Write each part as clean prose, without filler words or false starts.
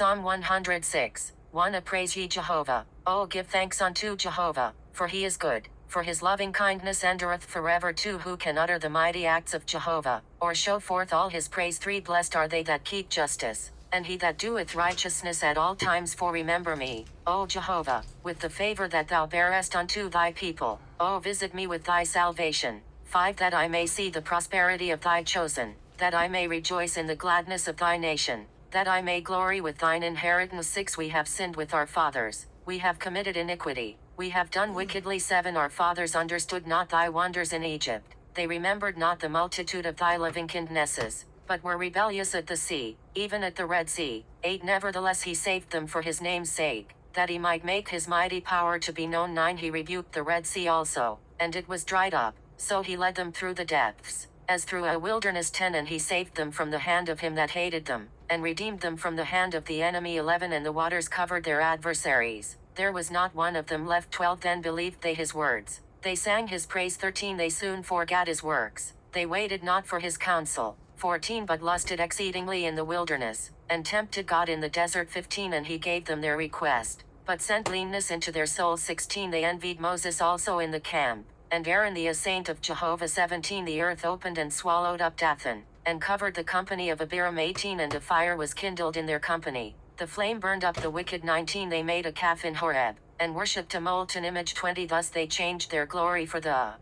Psalm 106. 1. Praise ye Jehovah. O give thanks unto Jehovah, for he is good, for his loving kindness endureth forever. 2. Who can utter the mighty acts of Jehovah, or show forth all his praise? 3. Blessed are they that keep justice, and he that doeth righteousness at all times. 4. Remember me, O Jehovah, with the favor that thou bearest unto thy people. O visit me with thy salvation. 5. That I may see the prosperity of thy chosen, that I may rejoice in the gladness of thy nation, that I may glory with thine inheritance. 6. We have sinned with our fathers, we have committed iniquity, we have done wickedly. 7. Our fathers understood not thy wonders in Egypt, they remembered not the multitude of thy loving kindnesses, but were rebellious at the sea, even at the Red Sea. 8. Nevertheless he saved them for his name's sake, that he might make his mighty power to be known. 9. He rebuked the Red Sea also, and it was dried up, so he led them through the depths, as through a wilderness. 10. And he saved them from the hand of him that hated them, and redeemed them from the hand of the enemy. 11. And the waters covered their adversaries, there was not one of them left. 12. Then believed they his words, they sang his praise. 13. They soon forgat his works, they waited not for his counsel. 14. But lusted exceedingly in the wilderness, and tempted God in the desert. 15. And he gave them their request, but sent leanness into their souls. 16. They envied Moses also in the camp, and Aaron the saint of Jehovah. 17. The earth opened and swallowed up Dathan, and covered the company of Abiram. 18. And a fire was kindled in their company, the flame burned up the wicked. 19. They made a calf in Horeb, and worshipped a molten image. 20. Thus they changed their glory for the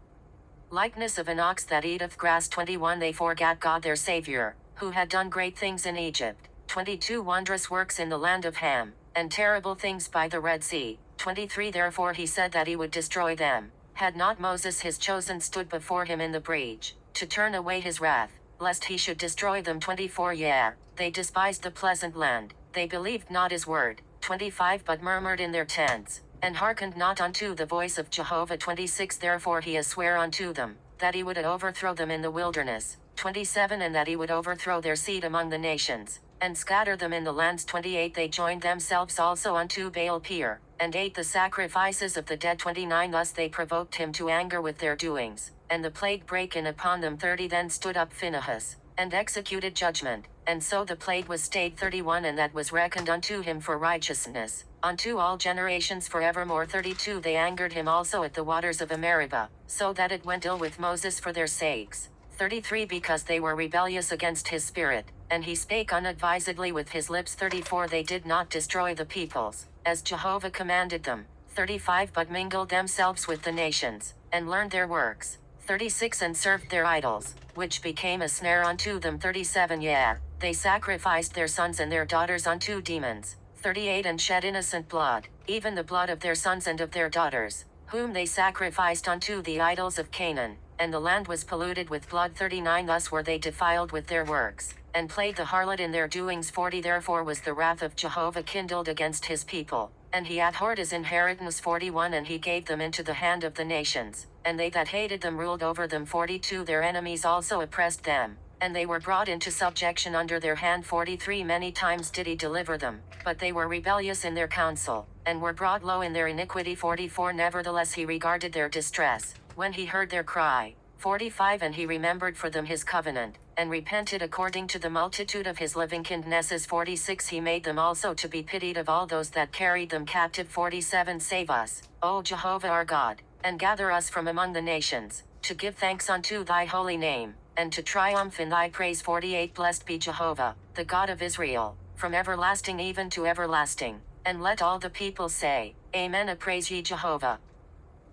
likeness of an ox that eateth grass. 21. They forgat God their Savior, who had done great things in Egypt. 22. Wondrous works in the land of Ham, and terrible things by the Red Sea. 23. Therefore he said that he would destroy them, had not Moses his chosen stood before him in the breach, to turn away his wrath, lest he should destroy them. 24. Yea, they despised the pleasant land, they believed not his word. 25. But murmured in their tents, and hearkened not unto the voice of Jehovah. 26. Therefore he has sware unto them, that he would overthrow them in the wilderness. 27. And that he would overthrow their seed among the nations, and scatter them in the lands. 28. They joined themselves also unto Baal Peor, and ate the sacrifices of the dead. 29. Thus they provoked him to anger with their doings, and the plague brake in upon them. 30. Then stood up Phinehas, and executed judgment, and so the plague was stayed. 31. And that was reckoned unto him for righteousness, unto all generations forevermore. 32. They angered him also at the waters of Meribah, so that it went ill with Moses for their sakes. 33. Because they were rebellious against his spirit, and he spake unadvisedly with his lips. 34. They did not destroy the peoples, as Jehovah commanded them. 35. But mingled themselves with the nations, and learned their works. 36. And served their idols, which became a snare unto them. 37. Yea, they sacrificed their sons and their daughters unto demons. 38. And shed innocent blood, even the blood of their sons and of their daughters, whom they sacrificed unto the idols of Canaan, and the land was polluted with blood. 39. Thus were they defiled with their works, and played the harlot in their doings. 40. Therefore was the wrath of Jehovah kindled against his people, and he abhorred his inheritance. 41. And he gave them into the hand of the nations, and they that hated them ruled over them. 42. Their enemies also oppressed them, and they were brought into subjection under their hand. 43. Many times did he deliver them, but they were rebellious in their counsel, and were brought low in their iniquity. 44. Nevertheless he regarded their distress, when he heard their cry. 45. And he remembered for them his covenant, and repented according to the multitude of his loving kindnesses. 46. He made them also to be pitied of all those that carried them captive. 47. Save us, O Jehovah our God, and gather us from among the nations, to give thanks unto thy holy name, and to triumph in thy praise. 48. Blessed be Jehovah, the God of Israel, from everlasting even to everlasting. And let all the people say, Amen. Praise ye Jehovah.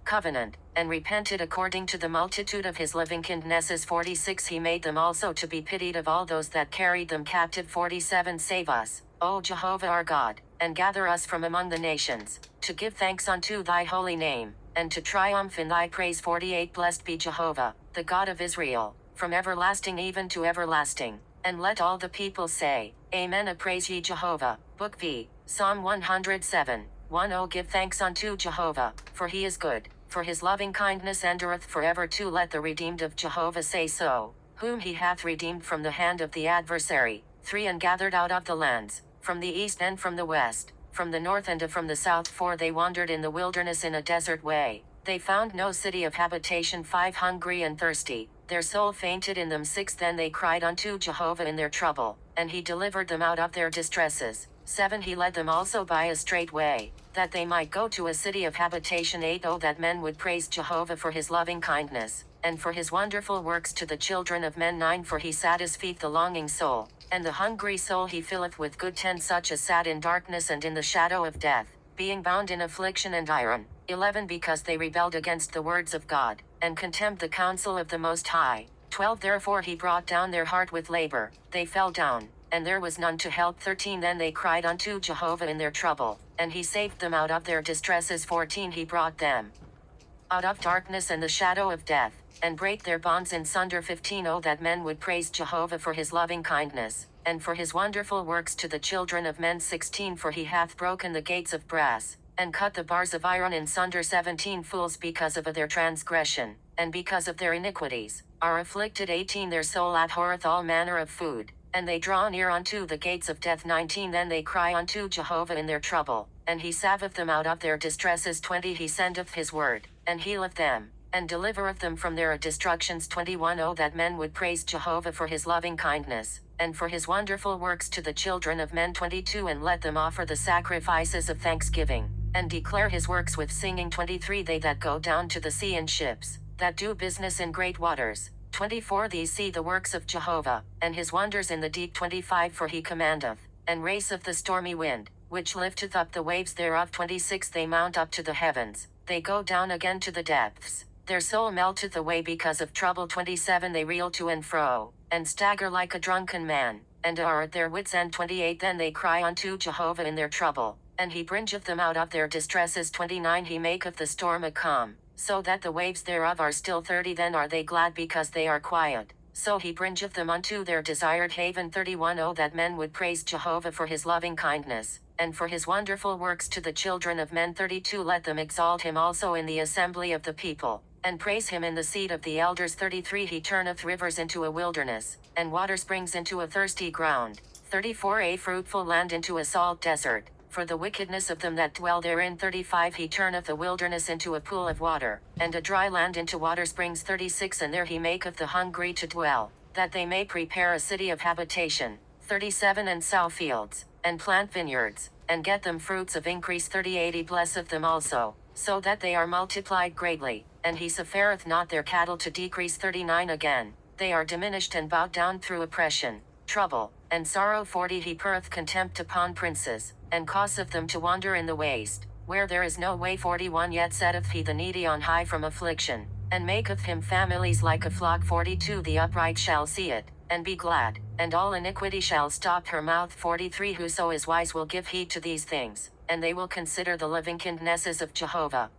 Covenant, and repented according to the multitude of his loving kindnesses. 46. He made them also to be pitied of all those that carried them captive. 47. Save us, O Jehovah our God, and gather us from among the nations, to give thanks unto thy holy name, and to triumph in thy praise. 48. Blessed be Jehovah, the God of Israel, from everlasting even to everlasting. And let all the people say, Amen. Praise ye Jehovah. Book V, Psalm 107. 1. O give thanks unto Jehovah, for he is good, for his loving kindness endureth forever. 2. Let the redeemed of Jehovah say so, whom he hath redeemed from the hand of the adversary. 3. And gathered out of the lands, from the east and from the west, from the north and from the south. 4. They wandered in the wilderness in a desert way, they found no city of habitation. 5. Hungry and thirsty, their soul fainted in them. 6. Then they cried unto Jehovah in their trouble, and he delivered them out of their distresses. 7 He led them also by a straight way, that they might go to a city of habitation. 8 Oh, that men would praise Jehovah for his loving kindness, and for his wonderful works to the children of men. 9 For he satisfieth the longing soul, and the hungry soul he filleth with good. 10 Such as sat in darkness and in the shadow of death, being bound in affliction and iron. 11 Because they rebelled against the words of God, and contemned the counsel of the Most High. 12 Therefore he brought down their heart with labor, they fell down, and there was none to help. 13 Then they cried unto Jehovah in their trouble, and he saved them out of their distresses. 14 He brought them out of darkness and the shadow of death, and brake their bonds in sunder. 15 Oh, that men would praise Jehovah for his loving kindness, and for his wonderful works to the children of men. 16 For he hath broken the gates of brass, and cut the bars of iron in sunder. 17 Fools, because of their transgression, and because of their iniquities, are afflicted. 18 Their soul abhorreth all manner of food, and they draw near unto the gates of death. 19 Then they cry unto Jehovah in their trouble, and he saveth them out of their distresses. 20 He sendeth his word, and healeth them, and delivereth them from their destructions. 21 Oh, that men would praise Jehovah for his loving kindness, and for his wonderful works to the children of men. 22 And let them offer the sacrifices of thanksgiving, and declare his works with singing. 23 They that go down to the sea in ships, that do business in great waters. 24 These see the works of Jehovah, and his wonders in the deep. 25 For he commandeth, and raiseth the stormy wind, which lifteth up the waves thereof. 26 They mount up to the heavens, they go down again to the depths, their soul melteth away because of trouble. 27 They reel to and fro, and stagger like a drunken man, and are at their wits' end. 28 Then they cry unto Jehovah in their trouble, and he bringeth them out of their distresses. 29 He maketh the storm a calm, so that the waves thereof are still. 30 Then are they glad because they are quiet, so he bringeth them unto their desired haven. 31 Oh, that men would praise Jehovah for his loving kindness, and for his wonderful works to the children of men. 32 Let them exalt him also in the assembly of the people, and praise him in the seat of the elders. 33 He turneth rivers into a wilderness, and water springs into a thirsty ground. 34 A fruitful land into a salt desert, for the wickedness of them that dwell therein. 35 He turneth a wilderness into a pool of water, and a dry land into water springs. 36 And there he maketh the hungry to dwell, that they may prepare a city of habitation. 37 And sow fields, and plant vineyards, and get them fruits of increase. 38 He blesseth them also, so that they are multiplied greatly, and he suffereth not their cattle to decrease. 39 Again, they are diminished and bowed down through oppression, trouble, and sorrow. 40 He poureth contempt upon princes, and causeth them to wander in the waste, where there is no way. 41 Yet setteth he the needy on high from affliction, and maketh him families like a flock. 42 The upright shall see it, and be glad, and all iniquity shall stop her mouth. 43 Whoso is wise will give heed to these things, and they will consider the loving kindnesses of Jehovah.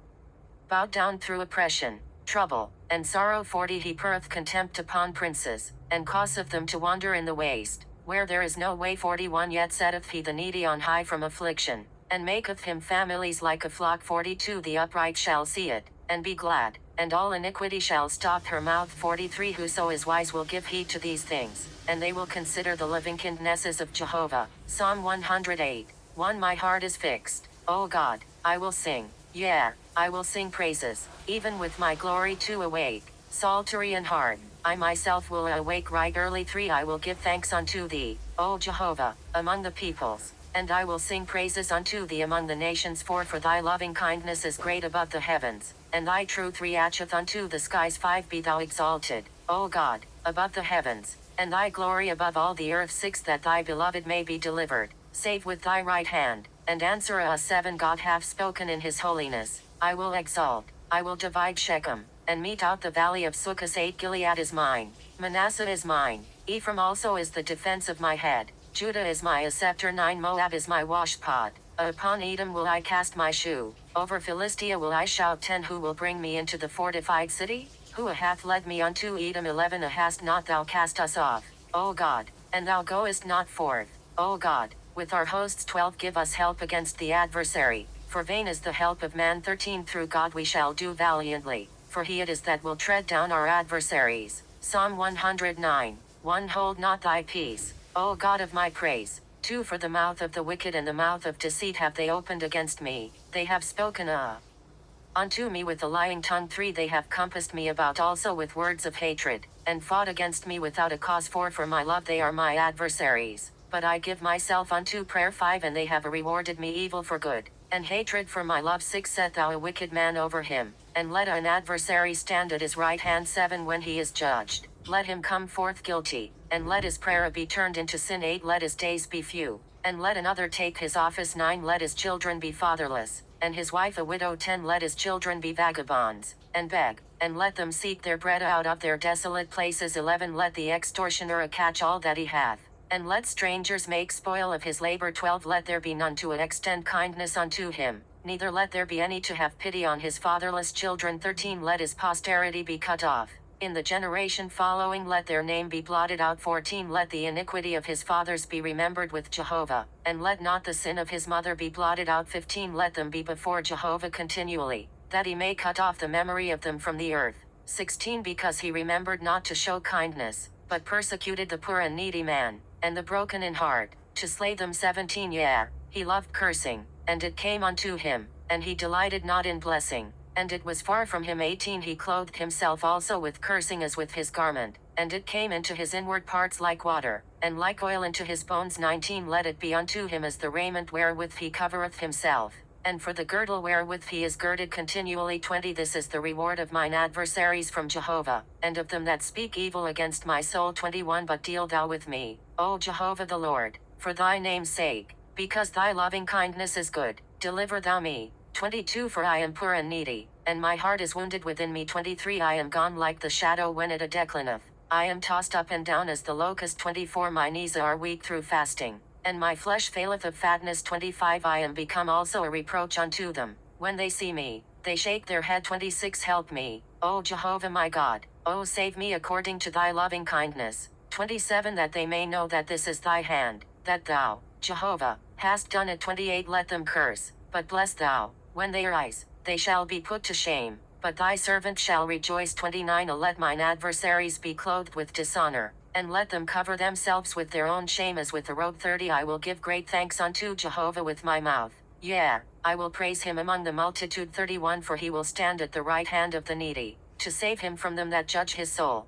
Bowed down through oppression, trouble, and sorrow. 40 He poureth contempt upon princes, and causeth them to wander in the waste, where there is no way. 41 Yet setteth he the needy on high from affliction, and maketh him families like a flock. 42 The upright shall see it, and be glad, and all iniquity shall stop her mouth. 43 Whoso is wise will give heed to these things, and they will consider the loving kindnesses of Jehovah. Psalm 108 1 My heart is fixed, O God, I will sing, yeah, I will sing praises, even with my glory to awake, psaltery and harp. I myself will awake right early. 3 I will give thanks unto thee, O Jehovah, among the peoples, and I will sing praises unto thee among the nations. 4 For thy loving kindness is great above the heavens, and thy truth reacheth unto the skies. 5 Be thou exalted, O God, above the heavens, and thy glory above all the earth. 6 That thy beloved may be delivered, save with thy right hand, and answer us. 7 God hath spoken in his holiness, I will exalt, I will divide Shechem, and mete out the valley of Succos. 8 Gilead is mine, Manasseh is mine, Ephraim also is the defense of my head, Judah is my scepter. 9 Moab is my washpot, upon Edom will I cast my shoe, over Philistia will I shout. 10 Who will bring me into the fortified city? Who hath led me unto Edom? 11 Hast not thou cast us off, O God, and thou goest not forth, O God, with our hosts? 12 Give us help against the adversary, for vain is the help of man. 13 Through God we shall do valiantly, for he it is that will tread down our adversaries. Psalm 109 1 Hold not thy peace, O God of my praise. 2 For the mouth of the wicked and the mouth of deceit have they opened against me, they have spoken unto me with a lying tongue. 3 They have compassed me about also with words of hatred, and fought against me without a cause. 4 For my love they are my adversaries, but I give myself unto prayer. 5 And they have rewarded me evil for good, and hatred for my love. 6 Set thou a wicked man over him, and let an adversary stand at his right hand. 7 When he is judged, let him come forth guilty, and let his prayer be turned into sin. 8 Let his days be few, and let another take his office. 9 Let his children be fatherless, and his wife a widow. 10 Let his children be vagabonds, and beg, and let them seek their bread out of their desolate places. 11 Let the extortioner catch all that he hath, and let strangers make spoil of his labor. 12 Let there be none to extend kindness unto him, neither let there be any to have pity on his fatherless children. 13 Let his posterity be cut off, in the generation following let their name be blotted out. 14 Let the iniquity of his fathers be remembered with Jehovah, and let not the sin of his mother be blotted out. 15 Let them be before Jehovah continually, that he may cut off the memory of them from the earth. 16 Because he remembered not to show kindness, but persecuted the poor and needy man, and the broken in heart, to slay them. 17 Yea, he loved cursing, and it came unto him, and he delighted not in blessing, and it was far from him. 18 He clothed himself also with cursing as with his garment, and it came into his inward parts like water, and like oil into his bones. 19 Let it be unto him as the raiment wherewith he covereth himself, and for the girdle wherewith he is girded continually. 20 This is the reward of mine adversaries from Jehovah, and of them that speak evil against my soul. 21 But deal thou with me, O Jehovah the Lord, for thy name's sake, because thy loving kindness is good, deliver thou me. 22 For I am poor and needy, and my heart is wounded within me. 23 I am gone like the shadow when it declineth, I am tossed up and down as the locust. 24 My knees are weak through fasting, and my flesh faileth of fatness. 25 I am become also a reproach unto them, when they see me, they shake their head. 26 Help me, O Jehovah my God, O save me according to thy loving kindness. 27 That they may know that this is thy hand, that thou, Jehovah, hast done it. 28 Let them curse, but bless thou, when they rise, they shall be put to shame, but thy servant shall rejoice. 29 Let mine adversaries be clothed with dishonor, and let them cover themselves with their own shame as with a robe. 30 I will give great thanks unto Jehovah with my mouth, yea, I will praise him among the multitude. 31 For he will stand at the right hand of the needy, to save him from them that judge his soul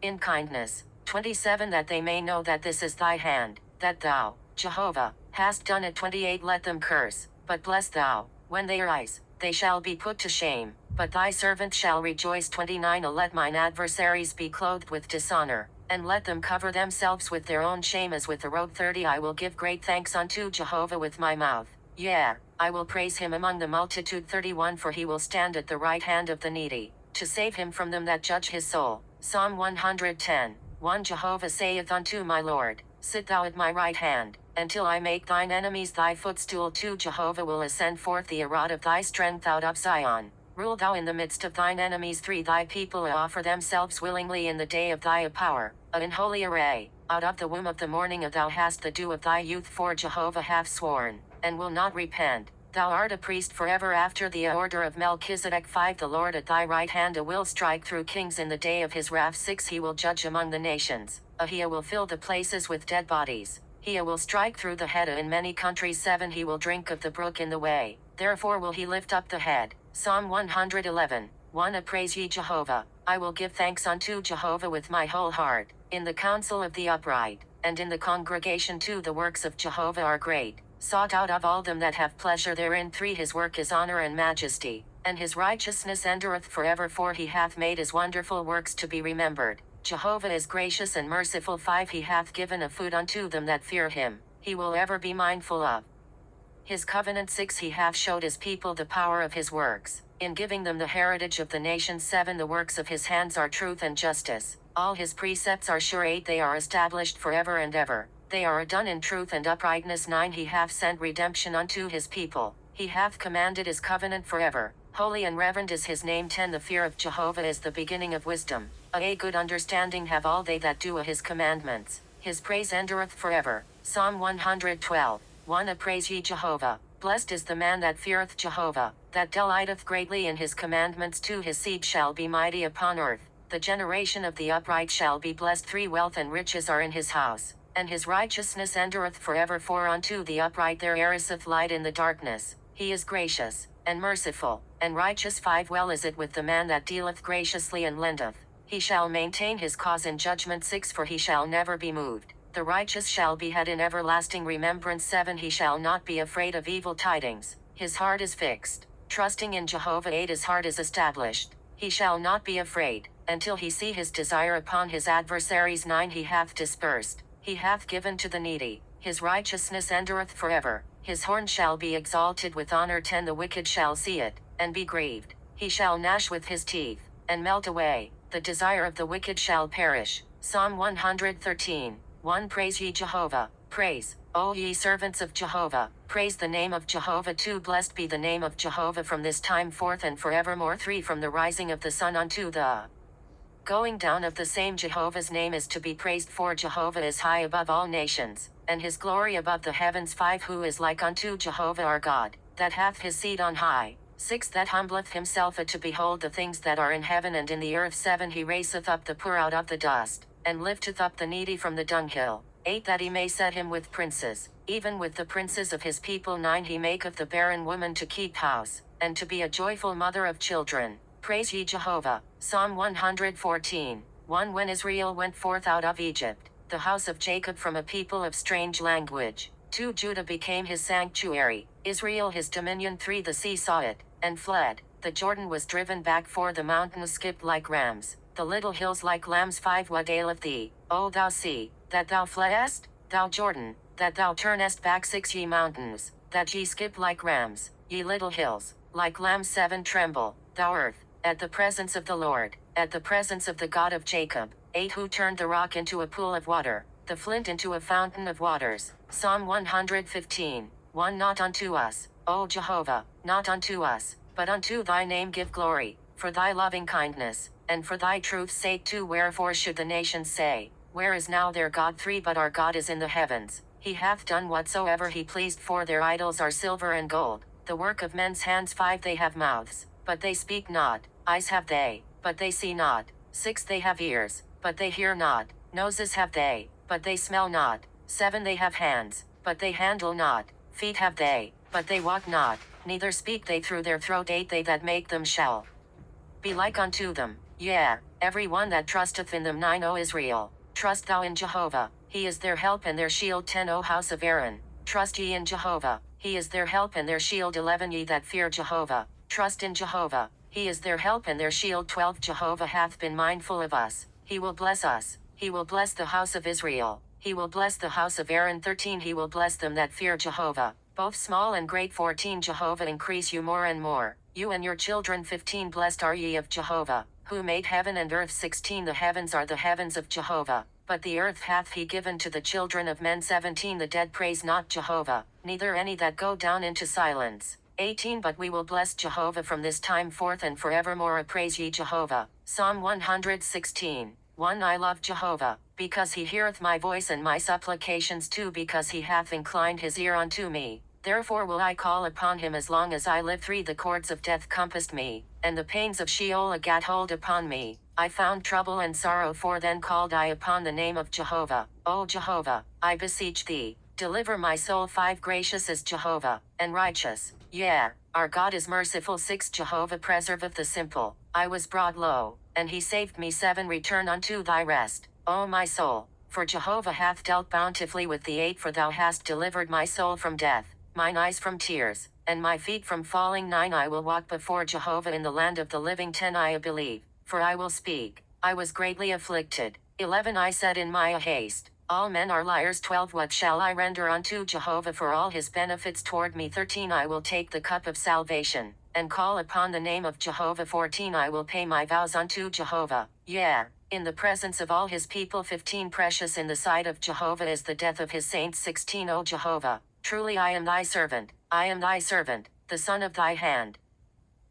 in kindness. 27 That they may know that this is thy hand, that thou, Jehovah, hast done it. 28 Let them curse, but bless thou, when they rise, they shall be put to shame, but thy servant shall rejoice. 29 Let mine adversaries be clothed with dishonor, and let them cover themselves with their own shame as with a robe. 30 I will give great thanks unto Jehovah with my mouth, yea, I will praise him among the multitude. 31 For he will stand at the right hand of the needy, to save him from them that judge his soul. Psalm 110. 1 Jehovah saith unto my Lord, Sit thou at my right hand, until I make thine enemies thy footstool. 2 Jehovah will ascend forth the rod of thy strength out of Zion. Rule thou in the midst of thine enemies. 3 Thy people offer themselves willingly in the day of thy power, in holy array, out of the womb of the morning. Thou hast the dew of thy youth. 4 Jehovah hath sworn, and will not repent. Thou art a priest forever after the order of Melchizedek. 5 The Lord at thy right hand will strike through kings in the day of his wrath. 6 He will judge among the nations. He will fill the places with dead bodies. He will strike through the head in many countries. 7 He will drink of the brook in the way, therefore will he lift up the head. Psalm 111. 1 Praise ye Jehovah. I will give thanks unto Jehovah with my whole heart, in the council of the upright, and in the congregation. 2 The works of Jehovah are great, sought out of all them that have pleasure therein. 3 His work is honor and majesty, and his righteousness endureth forever. 4 He hath made his wonderful works to be remembered. Jehovah is gracious and merciful. 5 He hath given a food unto them that fear him, he will ever be mindful of his covenant. 6 He hath showed his people the power of his works, in giving them the heritage of the nations. 7 The works of his hands are truth and justice, all his precepts are sure. 8 They are established forever and ever, they are done in truth and uprightness. 9 He hath sent redemption unto his people, he hath commanded his covenant forever, holy and reverend is his name. 10 The fear of Jehovah is the beginning of wisdom, a good understanding have all they that do his commandments, his praise endureth forever. Psalm 112. 1 Praise ye Jehovah. Blessed is the man that feareth Jehovah, that delighteth greatly in his commandments. 2 His seed shall be mighty upon earth, the generation of the upright shall be blessed. 3 Wealth and riches are in his house, and his righteousness endureth forever. 4 Unto the upright there ariseth light in the darkness, he is gracious, and merciful, and righteous. 5 Well is it with the man that dealeth graciously and lendeth, he shall maintain his cause in judgment. 6 For he shall never be moved, The righteous shall be had in everlasting remembrance. 7 He shall not be afraid of evil tidings. His heart is fixed. Trusting in Jehovah. 8 His heart is established. He shall not be afraid, until he see his desire upon his adversaries. 9 He hath dispersed. He hath given to the needy. His righteousness endureth forever. His horn shall be exalted with honor. 10 The wicked shall see it, and be grieved. He shall gnash with his teeth, and melt away. The desire of the wicked shall perish. Psalm 113. 1 Praise ye Jehovah. Praise, O ye servants of Jehovah. Praise the name of Jehovah. 2 Blessed be the name of Jehovah from this time forth and forevermore. 3 From the rising of the sun unto the going down of the same, Jehovah's name is to be praised. 4 Jehovah is high above all nations, and his glory above the heavens. 5 Who is like unto Jehovah our God, that hath his seat on high? 6 That humbleth himself to behold the things that are in heaven and in the earth. 7 He raiseth up the poor out of the dust, and lifteth up the needy from the dunghill. 8 That he may set him with princes, even with the princes of his people. 9 He maketh the barren woman to keep house, and to be a joyful mother of children. Praise ye Jehovah. Psalm 114. 1 When Israel went forth out of Egypt, the house of Jacob from a people of strange language. 2 Judah became his sanctuary, Israel his dominion. 3 The sea saw it, and fled. The Jordan was driven back. 4 The mountains skipped like rams, the little hills like lambs. 5 What aileth thee, O thou sea, that thou fleest? Thou Jordan, that thou turnest back? 6 Ye mountains, that ye skip like rams, ye little hills, like lambs. 7 Tremble, thou earth, at the presence of the Lord, at the presence of the God of Jacob. 8 Who turned the rock into a pool of water, the flint into a fountain of waters. Psalm 115. 1 Not unto us, O Jehovah, not unto us, but unto thy name give glory, for thy loving kindness, and for thy truth's sake. 2 Wherefore should the nations say, where is now their God? 3 But our God is in the heavens. He hath done whatsoever he pleased. 4 Their idols are silver and gold, the work of men's hands. 5 They have mouths, but they speak not. Eyes have they, but they see not. 6 They have ears, but they hear not. Noses have they, but they smell not. 7 They have hands, but they handle not. Feet have they, but they walk not. Neither speak they through their throat. 8 They that make them shall be like unto them. Yea, every one that trusteth in them. 9 O Israel, trust thou in Jehovah. He is their help and their shield. 10 O house of Aaron, trust ye in Jehovah. He is their help and their shield. 11 Ye that fear Jehovah, trust in Jehovah. He is their help and their shield. 12 Jehovah hath been mindful of us. He will bless us. He will bless the house of Israel. He will bless the house of Aaron. 13 He will bless them that fear Jehovah, both small and great. 14 Jehovah increase you more and more, you and your children. 15 Blessed are ye of Jehovah, who made heaven and earth. 16 The heavens are the heavens of Jehovah, but the earth hath he given to the children of men. 17 The dead praise not Jehovah, neither any that go down into silence. 18 But we will bless Jehovah from this time forth and forevermore. Praise ye Jehovah. Psalm 116. 1 I love Jehovah, because he heareth my voice and my supplications. 2 Because he hath inclined his ear unto me, therefore will I call upon him as long as I live. 3 The cords of death compassed me, and the pains of Sheol gat hold upon me. I found trouble and sorrow. 4 Then called I upon the name of Jehovah. O Jehovah, I beseech thee, deliver my soul. 5 Gracious is Jehovah, and righteous. Yeah, our God is merciful. 6 Jehovah preserveth the simple. I was brought low, and he saved me. 7 Return unto thy rest, O my soul, for Jehovah hath dealt bountifully with thee. 8 For thou hast delivered my soul from death, mine eyes from tears, and my feet from falling. 9 I will walk before Jehovah in the land of the living. 10 I believe, for I will speak. I was greatly afflicted. 11 I said in my haste, all men are liars. 12 What shall I render unto Jehovah for all his benefits toward me? 13 I will take the cup of salvation, and call upon the name of Jehovah. 14 I will pay my vows unto Jehovah, yea, in the presence of all his people. 15 Precious in the sight of Jehovah is the death of his saints. 16 O Jehovah, truly I am thy servant, I am thy servant, the son of thy hand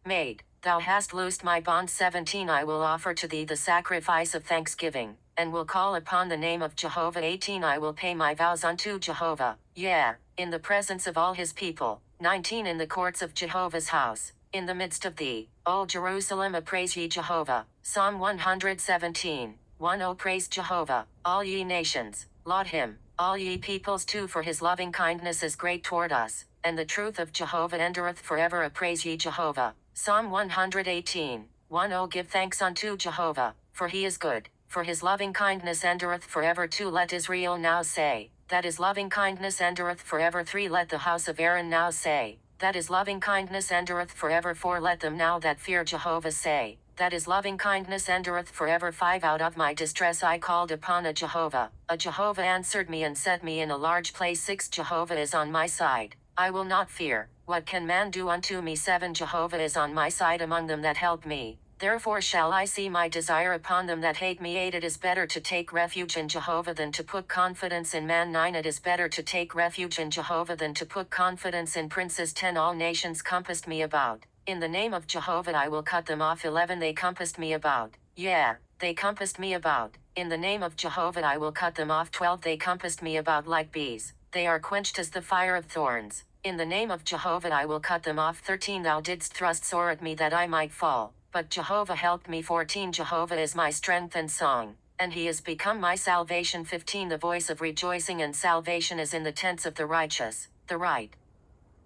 maid. Thou hast loosed my bonds. 17 I will offer to thee the sacrifice of thanksgiving, and will call upon the name of Jehovah. 18 I will pay my vows unto Jehovah, yea, in the presence of all his people. 19 In the courts of Jehovah's house, in the midst of thee, O Jerusalem. Praise ye Jehovah. Psalm 117. 1 O praise Jehovah, all ye nations, laud him, all ye peoples. 2 For his loving kindness is great toward us, and the truth of Jehovah endureth forever. Praise ye Jehovah. Psalm 118. 1 O give thanks unto Jehovah, for he is good, for his loving kindness endureth forever. 2 Let Israel now say, that his loving kindness endureth forever. 3 Let the house of Aaron now say, that his loving kindness endureth forever. 4 Let them now that fear Jehovah say, that his loving kindness endureth forever. 5 Out of my distress I called upon a Jehovah answered me and set me in a large place. 6 Jehovah is on my side, I will not fear. What can man do unto me? 7 Jehovah is on my side among them that help me. Therefore shall I see my desire upon them that hate me. 8 It is better to take refuge in Jehovah than to put confidence in man. 9 It is better to take refuge in Jehovah than to put confidence in princes. 10 All nations compassed me about. In the name of Jehovah I will cut them off. 11 They compassed me about. Yeah, they compassed me about. In the name of Jehovah I will cut them off. 12 They compassed me about like bees. They are quenched as the fire of thorns. In the name of Jehovah I will cut them off. 13 Thou didst thrust sore at me that I might fall, but Jehovah helped me. 14 Jehovah is my strength and song, and he is become my salvation. 15 The voice of rejoicing and salvation is in the tents of the righteous. The right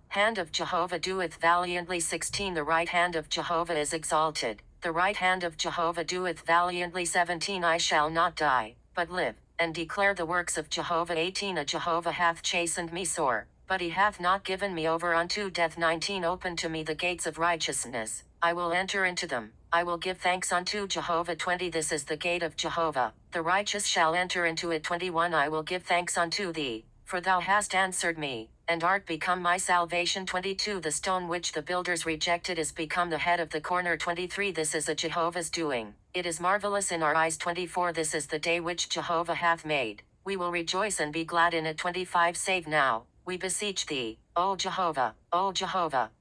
hand of Jehovah doeth valiantly. 16 The right hand of Jehovah is exalted. The right hand of Jehovah doeth valiantly. 17 I shall not die, but live, and declare the works of Jehovah. 18 A Jehovah hath chastened me sore, but he hath not given me over unto death. 19 Open to me the gates of righteousness, I will enter into them. I will give thanks unto Jehovah. 20 This is the gate of Jehovah, the righteous shall enter into it. 21 I will give thanks unto thee, for thou hast answered me, and art become my salvation. 22 The stone which the builders rejected is become the head of the corner. 23 This is a Jehovah's doing, it is marvelous in our eyes. 24 This is the day which Jehovah hath made, we will rejoice and be glad in it. 25 Save now, we beseech thee, O Jehovah,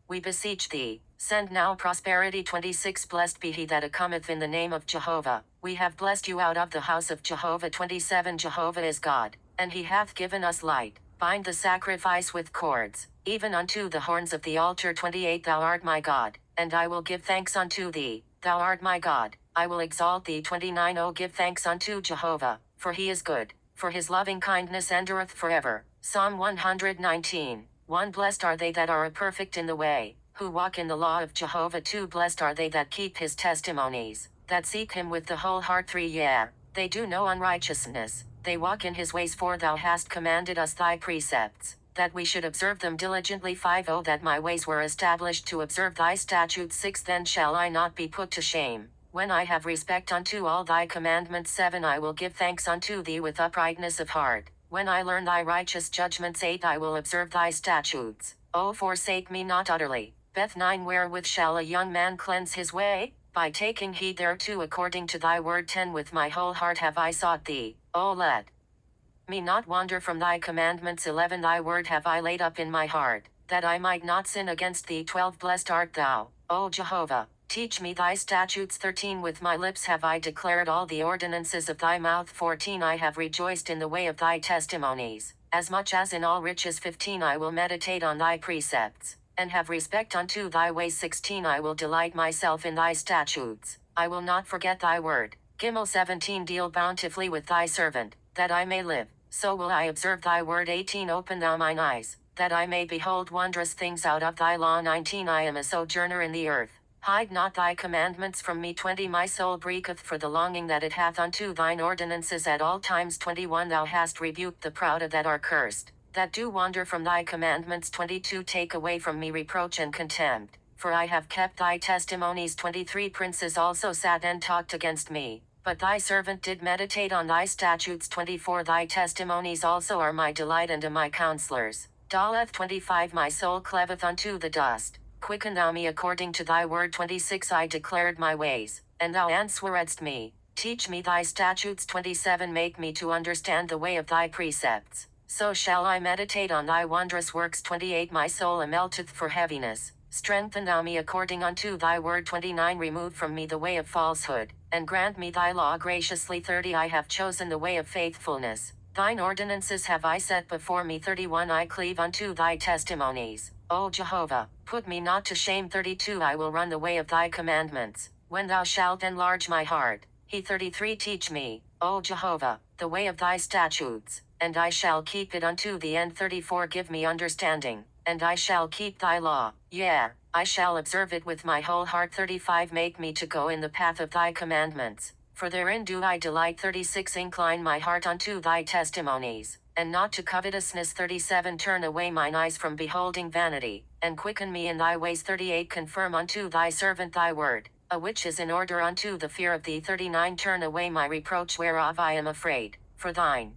we beseech thee, send now prosperity. 26 Blessed be he that cometh in the name of Jehovah, we have blessed you out of the house of Jehovah. 27 Jehovah is God, and he hath given us light. Bind the sacrifice with cords, even unto the horns of the altar. 28 Thou art my God, and I will give thanks unto thee, thou art my God, I will exalt thee. 29 O give thanks unto Jehovah, for he is good, for his loving kindness endureth forever. Psalm 119. 1 Blessed are they that are perfect in the way, who walk in the law of Jehovah. 2 Blessed are they that keep his testimonies, that seek him with the whole heart. 3 Yeah, they do no unrighteousness, they walk in his ways. 4 Thou hast commanded us thy precepts, that we should observe them diligently. 5 Oh that my ways were established to observe thy statutes. 6 Then shall I not be put to shame, when I have respect unto all thy commandments. 7 I will give thanks unto thee with uprightness of heart, when I learn thy righteous judgments. 8 I will observe thy statutes, O forsake me not utterly. Beth 9 Wherewith shall a young man cleanse his way? By taking heed thereto according to thy word. 10 With my whole heart have I sought thee, O let me not wander from thy commandments. 11 Thy word have I laid up in my heart, that I might not sin against thee. 12 Blessed art thou, O Jehovah, teach me thy statutes. 13 With my lips have I declared all the ordinances of thy mouth. 14 I have rejoiced in the way of thy testimonies, as much as in all riches. 15 I will meditate on thy precepts, and have respect unto thy ways. 16 I will delight myself in thy statutes, I will not forget thy word. Gimel 17 Deal bountifully with thy servant, that I may live, so will I observe thy word. 18 Open thou mine eyes, that I may behold wondrous things out of thy law. 19 I am a sojourner in the earth, hide not thy commandments from me. 20 My soul breaketh for the longing that it hath unto thine ordinances at all times. 21 Thou hast rebuked the proud that are cursed, that do wander from thy commandments. 22 Take away from me reproach and contempt, for I have kept thy testimonies. 23 Princes also sat and talked against me, but thy servant did meditate on thy statutes. 24 Thy testimonies also are my delight and my counselors. Daleth 25 My soul cleaveth unto the dust, quicken thou me according to thy word. 26 I declared my ways, and thou answeredst me, teach me thy statutes. 27 Make me to understand the way of thy precepts, so shall I meditate on thy wondrous works. 28 My soul melteth for heaviness, strengthen thou me according unto thy word. 29 Remove from me the way of falsehood, and grant me thy law graciously. 30 I have chosen the way of faithfulness, thine ordinances have I set before me. 31 I cleave unto thy testimonies, O Jehovah, put me not to shame. 32 I will run the way of thy commandments, when thou shalt enlarge my heart. 33 Teach me, O Jehovah, the way of thy statutes, and I shall keep it unto the end. 34 Give me understanding, and I shall keep thy law, yea, I shall observe it with my whole heart. 35 Make me to go in the path of thy commandments, for therein do I delight. 36 Incline my heart unto thy testimonies, and not to covetousness. 37 Turn away mine eyes from beholding vanity, and quicken me in thy ways. 38 Confirm unto thy servant thy word, which is in order unto the fear of thee. 39 Turn away my reproach whereof I am afraid, for thine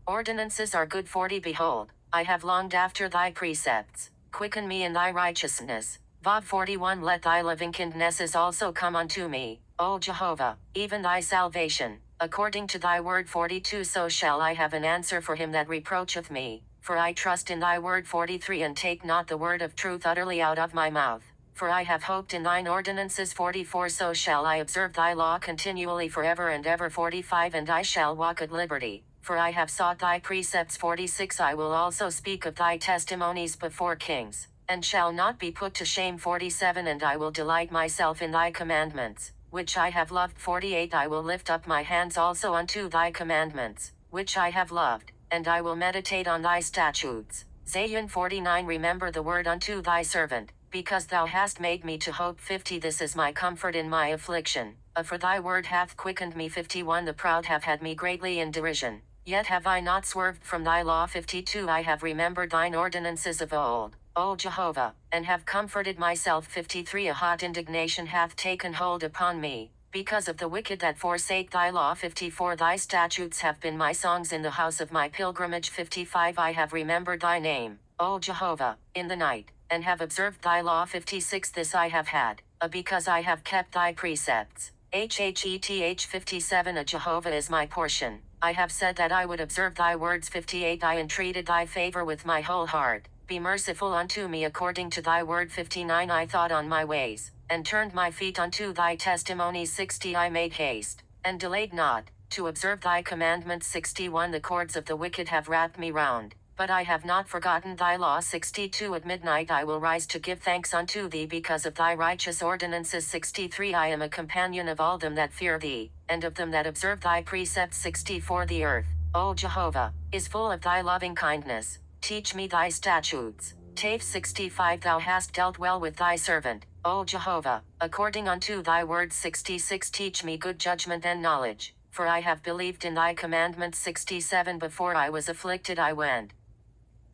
ordinances are good. 40 Behold, I have longed after thy precepts, quicken me in thy righteousness. Vav 41 Let thy loving kindnesses also come unto me, O Jehovah, even thy salvation, according to thy word. 42 So shall I have an answer for him that reproacheth me, for I trust in thy word. 43 And take not the word of truth utterly out of my mouth, for I have hoped in thine ordinances. 44 So shall I observe thy law continually forever and ever. 45 And I shall walk at liberty, for I have sought thy precepts. 46 I will also speak of thy testimonies before kings, and shall not be put to shame. 47 And I will delight myself in thy commandments, which I have loved. 48 I will lift up my hands also unto thy commandments, which I have loved, and I will meditate on thy statutes. Zayun 49 Remember the word unto thy servant, because thou hast made me to hope. 50 This is my comfort in my affliction, for thy word hath quickened me. 51 The proud have had me greatly in derision, yet have I not swerved from thy law. 52 I have remembered thine ordinances of old, O Jehovah, and have comforted myself. 53 A hot indignation hath taken hold upon me, because of the wicked that forsake thy law. 54 Thy statutes have been my songs in the house of my pilgrimage. 55 I have remembered thy name, O Jehovah, in the night, and have observed thy law. 56 This I have had, because I have kept thy precepts. HHETH 57 A Jehovah is my portion, I have said that I would observe thy words. 58 I entreated thy favor with my whole heart, be merciful unto me according to thy word. 59 I thought on my ways, and turned my feet unto thy testimonies. 60 I made haste, and delayed not, to observe thy commandments. 61 The cords of the wicked have wrapped me round, but I have not forgotten thy law. 62 At midnight I will rise to give thanks unto thee because of thy righteous ordinances. 63 I am a companion of all them that fear thee, and of them that observe thy precepts. 64 The earth, O Jehovah, is full of thy loving kindness, teach me thy statutes. Tave 65 Thou hast dealt well with thy servant, O Jehovah, according unto thy word. 66 Teach me good judgment and knowledge, for I have believed in thy commandments. 67 Before I was afflicted I went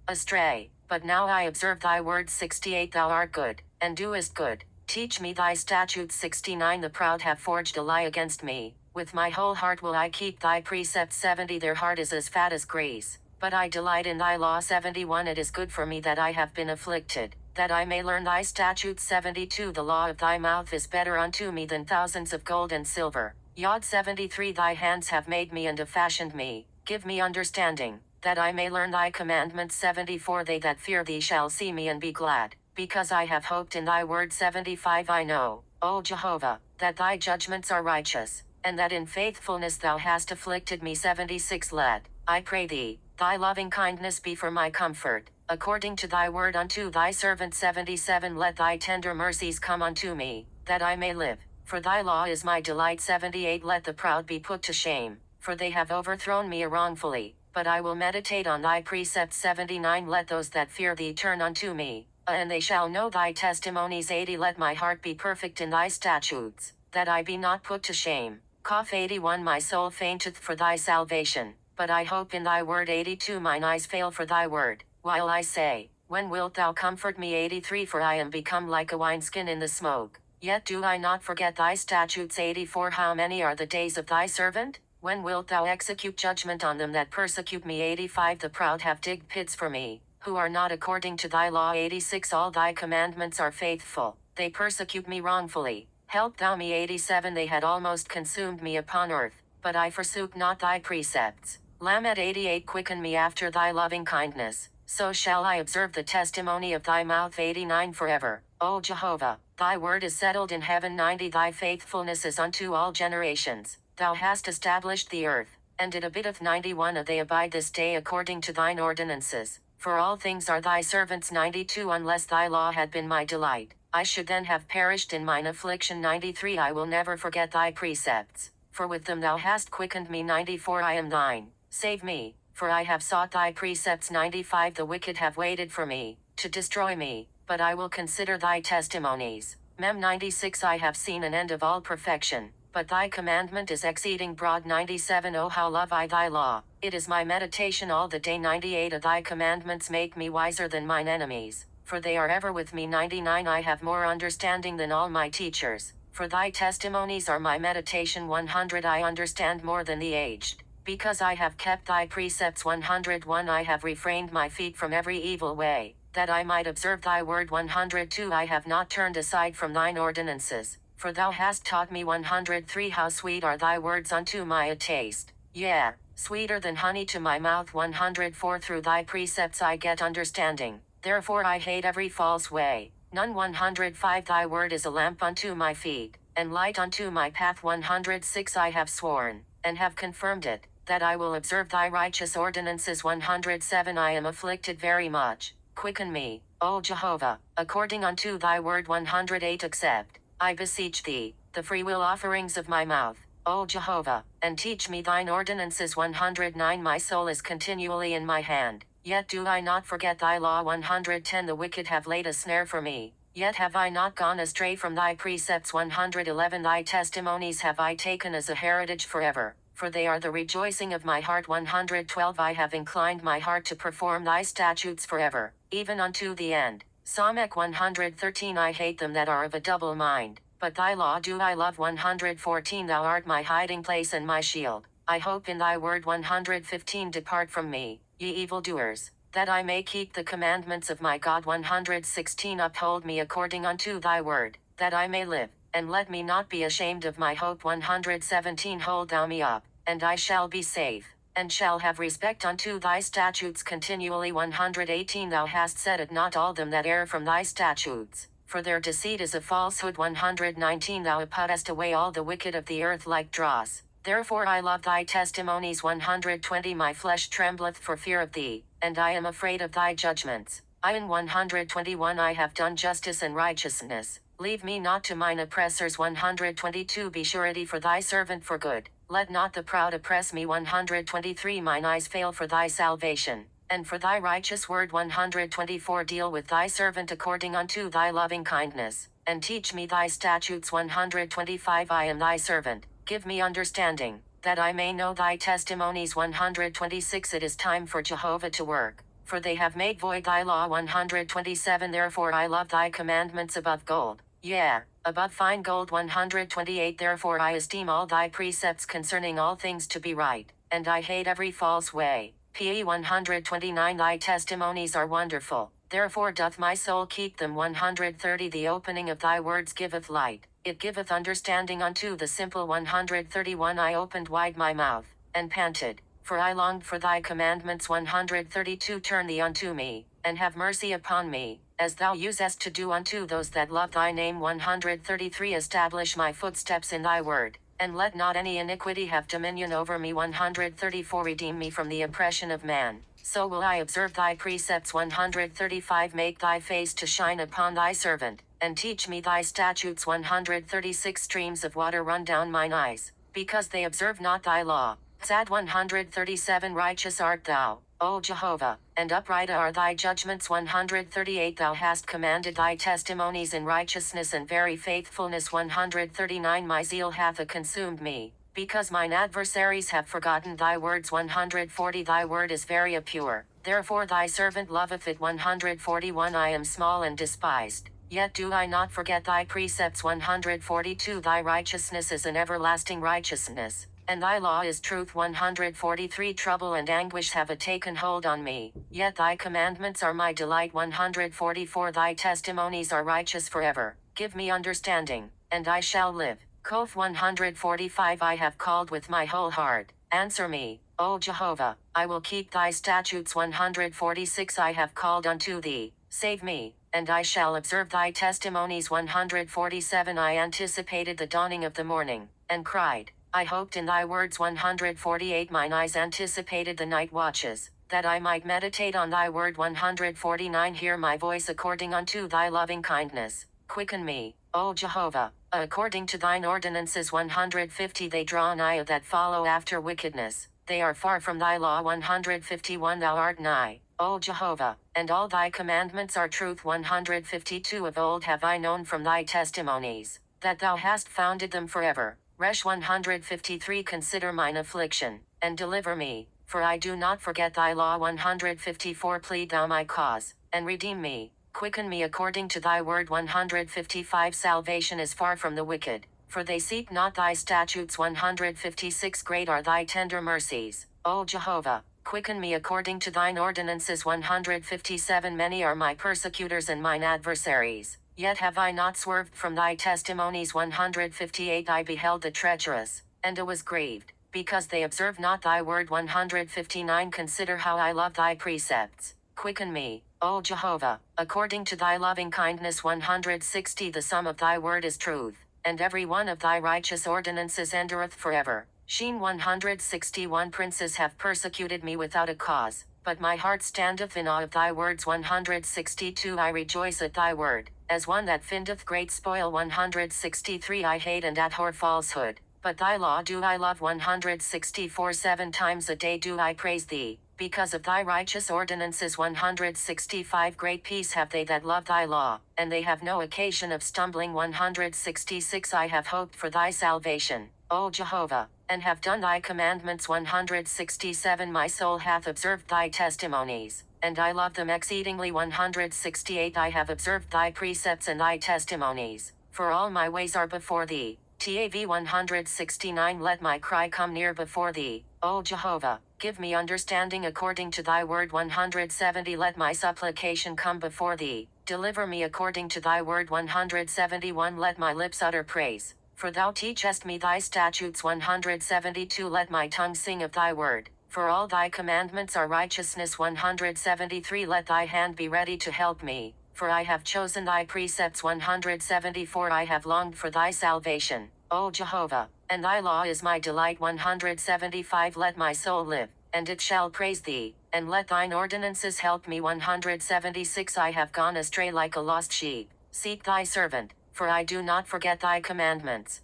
astray, but now I observe thy word. 68 Thou art good, and doest good, teach me thy statutes. 69 The proud have forged a lie against me, with my whole heart will I keep thy precepts. 70 Their heart is as fat as grease, but I delight in thy law. 71 It is good for me that I have been afflicted, that I may learn thy statutes. 72 The law of thy mouth is better unto me than thousands of gold and silver. Yod 73 Thy hands have made me and have fashioned me, give me understanding, that I may learn thy commandments. 74 They that fear thee shall see me and be glad, because I have hoped in thy word. 75 I know, O Jehovah, that thy judgments are righteous, and that in faithfulness thou hast afflicted me. 76 Let, I pray thee, thy loving kindness be for my comfort, according to thy word unto thy servant. 77 Let thy tender mercies come unto me, that I may live, for thy law is my delight. 78 Let the proud be put to shame, for they have overthrown me wrongfully, but I will meditate on thy precepts. 79 Let those that fear thee turn unto me, and they shall know thy testimonies. 80 Let my heart be perfect in thy statutes, that I be not put to shame. Qaf 81 My soul fainteth for thy salvation, but I hope in thy word. 82 Mine eyes fail for thy word, while I say, when wilt thou comfort me? 83 For I am become like a wineskin in the smoke, yet do I not forget thy statutes. 84 How many are the days of thy servant? When wilt thou execute judgment on them that persecute me? 85 The proud have digged pits for me, who are not according to thy law. 86 All thy commandments are faithful, they persecute me wrongfully, help thou me. 87 They had almost consumed me upon earth, but I forsook not thy precepts. Lamed 88 Quicken me after thy loving kindness, so shall I observe the testimony of thy mouth. 89 Forever, O Jehovah, thy word is settled in heaven. 90 Thy faithfulness is unto all generations, thou hast established the earth, and it abideth. 91 They abide this day according to thine ordinances, for all things are thy servants. 92 Unless thy law had been my delight, I should then have perished in mine affliction. 93 I will never forget thy precepts, for with them thou hast quickened me. 94 I am thine, save me, for I have sought thy precepts. 95 The wicked have waited for me, to destroy me, but I will consider thy testimonies. Mem 96 I have seen an end of all perfection, But thy commandment is exceeding broad. 97 O how love I thy law, it is my meditation all the day. 98 O thy commandments make me wiser than mine enemies, for they are ever with me. 99 I have more understanding than all my teachers, for thy testimonies are my meditation. 100 I understand more than the aged, because I have kept thy precepts. 101 I have refrained my feet from every evil way, that I might observe thy word. 102 I have not turned aside from thine ordinances, for thou hast taught me. 103 How sweet are thy words unto my taste, yea, sweeter than honey to my mouth. 104 Through thy precepts I get understanding, therefore I hate every false way. None. 105 Thy word is a lamp unto my feet, and light unto my path. 106 I have sworn, and have confirmed it, that I will observe thy righteous ordinances. 107 I am afflicted very much, quicken me, O Jehovah, according unto thy word. 108 Accept, I beseech thee, the freewill offerings of my mouth, O Jehovah, and teach me thine ordinances. 109 My soul is continually in my hand, yet do I not forget thy law. 110 The wicked have laid a snare for me, yet have I not gone astray from thy precepts. 111 Thy testimonies have I taken as a heritage forever, for they are the rejoicing of my heart. 112 I have inclined my heart to perform thy statutes forever, even unto the end. Psalm 113 I hate them that are of a double mind, but thy law do I love. 114 Thou art my hiding place and my shield, I hope in thy word. 115 Depart from me, ye evildoers, that I may keep the commandments of my God. 116 Uphold me according unto thy word, that I may live, and let me not be ashamed of my hope. 117 Hold thou me up, and I shall be safe, and shall have respect unto thy statutes continually. 118 Thou hast said it not all them that err from thy statutes, for their deceit is a falsehood. 119 Thou puttest away all the wicked of the earth like dross, therefore I love thy testimonies. 120 My flesh trembleth for fear of thee, and I am afraid of thy judgments. In 121 I have done justice and righteousness, leave me not to mine oppressors. 122 Be surety for thy servant for good, let not the proud oppress me. 123 Mine eyes fail for thy salvation, and for thy righteous word. 124 Deal with thy servant according unto thy loving kindness, and teach me thy statutes. 125 I am thy servant, give me understanding, that I may know thy testimonies. 126 It is time for Jehovah to work, for they have made void thy law. 127 Therefore I love thy commandments above gold, yea, above fine gold. 128 Therefore I esteem all thy precepts concerning all things to be right, and I hate every false way. 129 Thy testimonies are wonderful, therefore doth my soul keep them. 130 The opening of thy words giveth light, it giveth understanding unto the simple. 131 I opened wide my mouth, and panted, for I longed for thy commandments. 132 Turn thee unto me, and have mercy upon me, as thou usest to do unto those that love thy name. 133 Establish my footsteps in thy word, and let not any iniquity have dominion over me. 134 Redeem me from the oppression of man, so will I observe thy precepts. 135 Make thy face to shine upon thy servant, and teach me thy statutes. 136 Streams of water run down mine eyes, because they observe not thy law. Sad 137 Righteous art thou, O Jehovah, and upright are thy judgments. 138 Thou hast commanded thy testimonies in righteousness and very faithfulness. 139 My zeal hath consumed me, because mine adversaries have forgotten thy words. 140 Thy word is very pure, therefore thy servant loveth it. 141 I am small and despised, yet do I not forget thy precepts. 142 Thy righteousness is an everlasting righteousness, and thy law is truth. 143 Trouble and anguish have taken hold on me, yet thy commandments are my delight. 144 Thy testimonies are righteous forever, give me understanding, and I shall live. Koth 145 I have called with my whole heart, answer me, O Jehovah, I will keep thy statutes. 146 I have called unto thee, save me, and I shall observe thy testimonies. 147 I anticipated the dawning of the morning, and cried, I hoped in thy words. 148 Mine eyes anticipated the night watches, that I might meditate on thy word. 149 Hear my voice according unto thy loving kindness, quicken me, O Jehovah, according to thine ordinances. 150 They draw nigh that follow after wickedness, they are far from thy law. 151 Thou art nigh, O Jehovah, and all thy commandments are truth. 152 Of old have I known from thy testimonies, that thou hast founded them forever, Resh 153 Consider mine affliction, and deliver me, for I do not forget thy law. 154 Plead thou my cause, and redeem me, quicken me according to thy word. 155 Salvation is far from the wicked, for they seek not thy statutes. 156 Great are thy tender mercies, O Jehovah, quicken me according to thine ordinances. 157 Many are my persecutors and mine adversaries, yet have I not swerved from thy testimonies. 158 I beheld the treacherous, and was grieved, because they observe not thy word. 159 Consider how I love thy precepts, quicken me, O Jehovah, according to thy loving kindness. 160 The sum of thy word is truth, and every one of thy righteous ordinances endureth forever. Sheen 161 Princes have persecuted me without a cause, but my heart standeth in awe of thy words. 162 I rejoice at thy word, as one that findeth great spoil. 163 I hate and abhor falsehood, but thy law do I love. 164 7 times a day do I praise thee, because of thy righteous ordinances. 165 Great peace have they that love thy law, and they have no occasion of stumbling. 166 I have hoped for thy salvation, O Jehovah, and have done thy commandments. 167 My soul hath observed thy testimonies, and I love them exceedingly. 168 I have observed thy precepts and thy testimonies, for all my ways are before thee. TAV 169 Let my cry come near before thee, O Jehovah, give me understanding according to thy word. 170 Let my supplication come before thee, deliver me according to thy word. 171 Let my lips utter praise, for thou teachest me thy statutes. 172 Let my tongue sing of thy word, for all thy commandments are righteousness. 173 Let thy hand be ready to help me, for I have chosen thy precepts. 174 I have longed for thy salvation, O Jehovah, and thy law is my delight. 175 Let my soul live, and it shall praise thee, and let thine ordinances help me. 176 I have gone astray like a lost sheep, seek thy servant, for I do not forget thy commandments.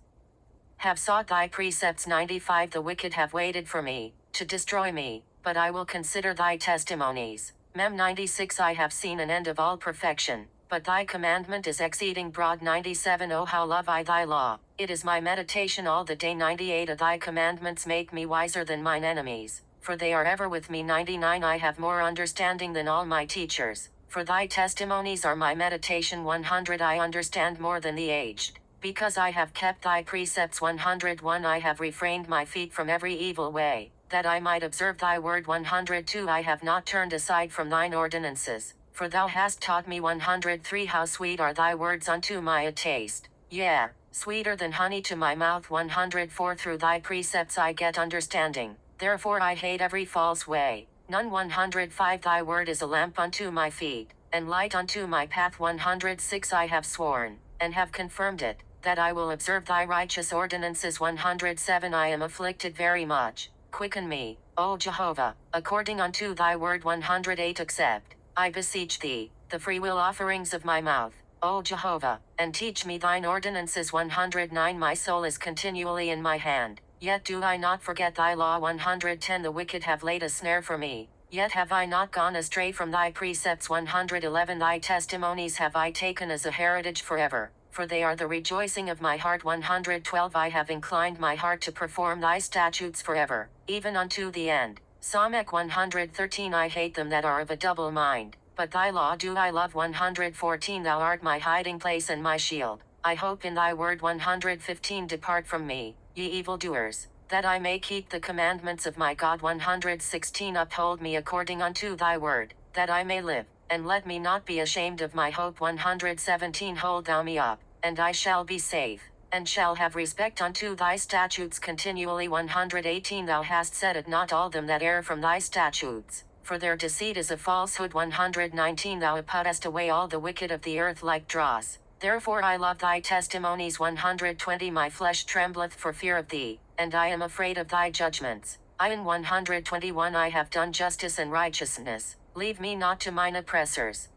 Have sought thy precepts. 95 The wicked have waited for me, to destroy me, but I will consider thy testimonies. Mem 96 I have seen an end of all perfection, but thy commandment is exceeding broad. 97 Oh how love I thy law, it is my meditation all the day. 98 Of thy commandments make me wiser than mine enemies, for they are ever with me. 99 I have more understanding than all my teachers, for thy testimonies are my meditation. 100 I understand more than the aged, because I have kept thy precepts. 101 I have refrained my feet from every evil way, that I might observe thy word. 102 I have not turned aside from thine ordinances, for thou hast taught me. 103 How sweet are thy words unto my taste, yea, sweeter than honey to my mouth. 104 Through thy precepts I get understanding, therefore I hate every false way. None. 105 Thy word is a lamp unto my feet, and light unto my path. 106 I have sworn, and have confirmed it, that I will observe thy righteous ordinances. 107 I am afflicted very much, quicken me, O Jehovah, according unto thy word. 108 Accept, I beseech thee, the freewill offerings of my mouth, O Jehovah, and teach me thine ordinances. 109 My soul is continually in my hand, yet do I not forget thy law. 110 The wicked have laid a snare for me, yet have I not gone astray from thy precepts. 111 Thy testimonies have I taken as a heritage forever, for they are the rejoicing of my heart. 112 I have inclined my heart to perform thy statutes forever, even unto the end. Psalm 113 I hate them that are of a double mind, but thy law do I love. 114 Thou art my hiding place and my shield, I hope in thy word. 115 Depart from me, ye evildoers, that I may keep the commandments of my God. 116 Uphold me according unto thy word, that I may live, and let me not be ashamed of my hope. 117 Hold thou me up, and I shall be safe, and shall have respect unto thy statutes continually. 118 Thou hast said it not all them that err from thy statutes, for their deceit is a falsehood. 119 Thou puttest away all the wicked of the earth like dross, therefore I love thy testimonies. 120 My flesh trembleth for fear of thee, and I am afraid of thy judgments. In 121 I have done justice and righteousness, leave me not to mine oppressors.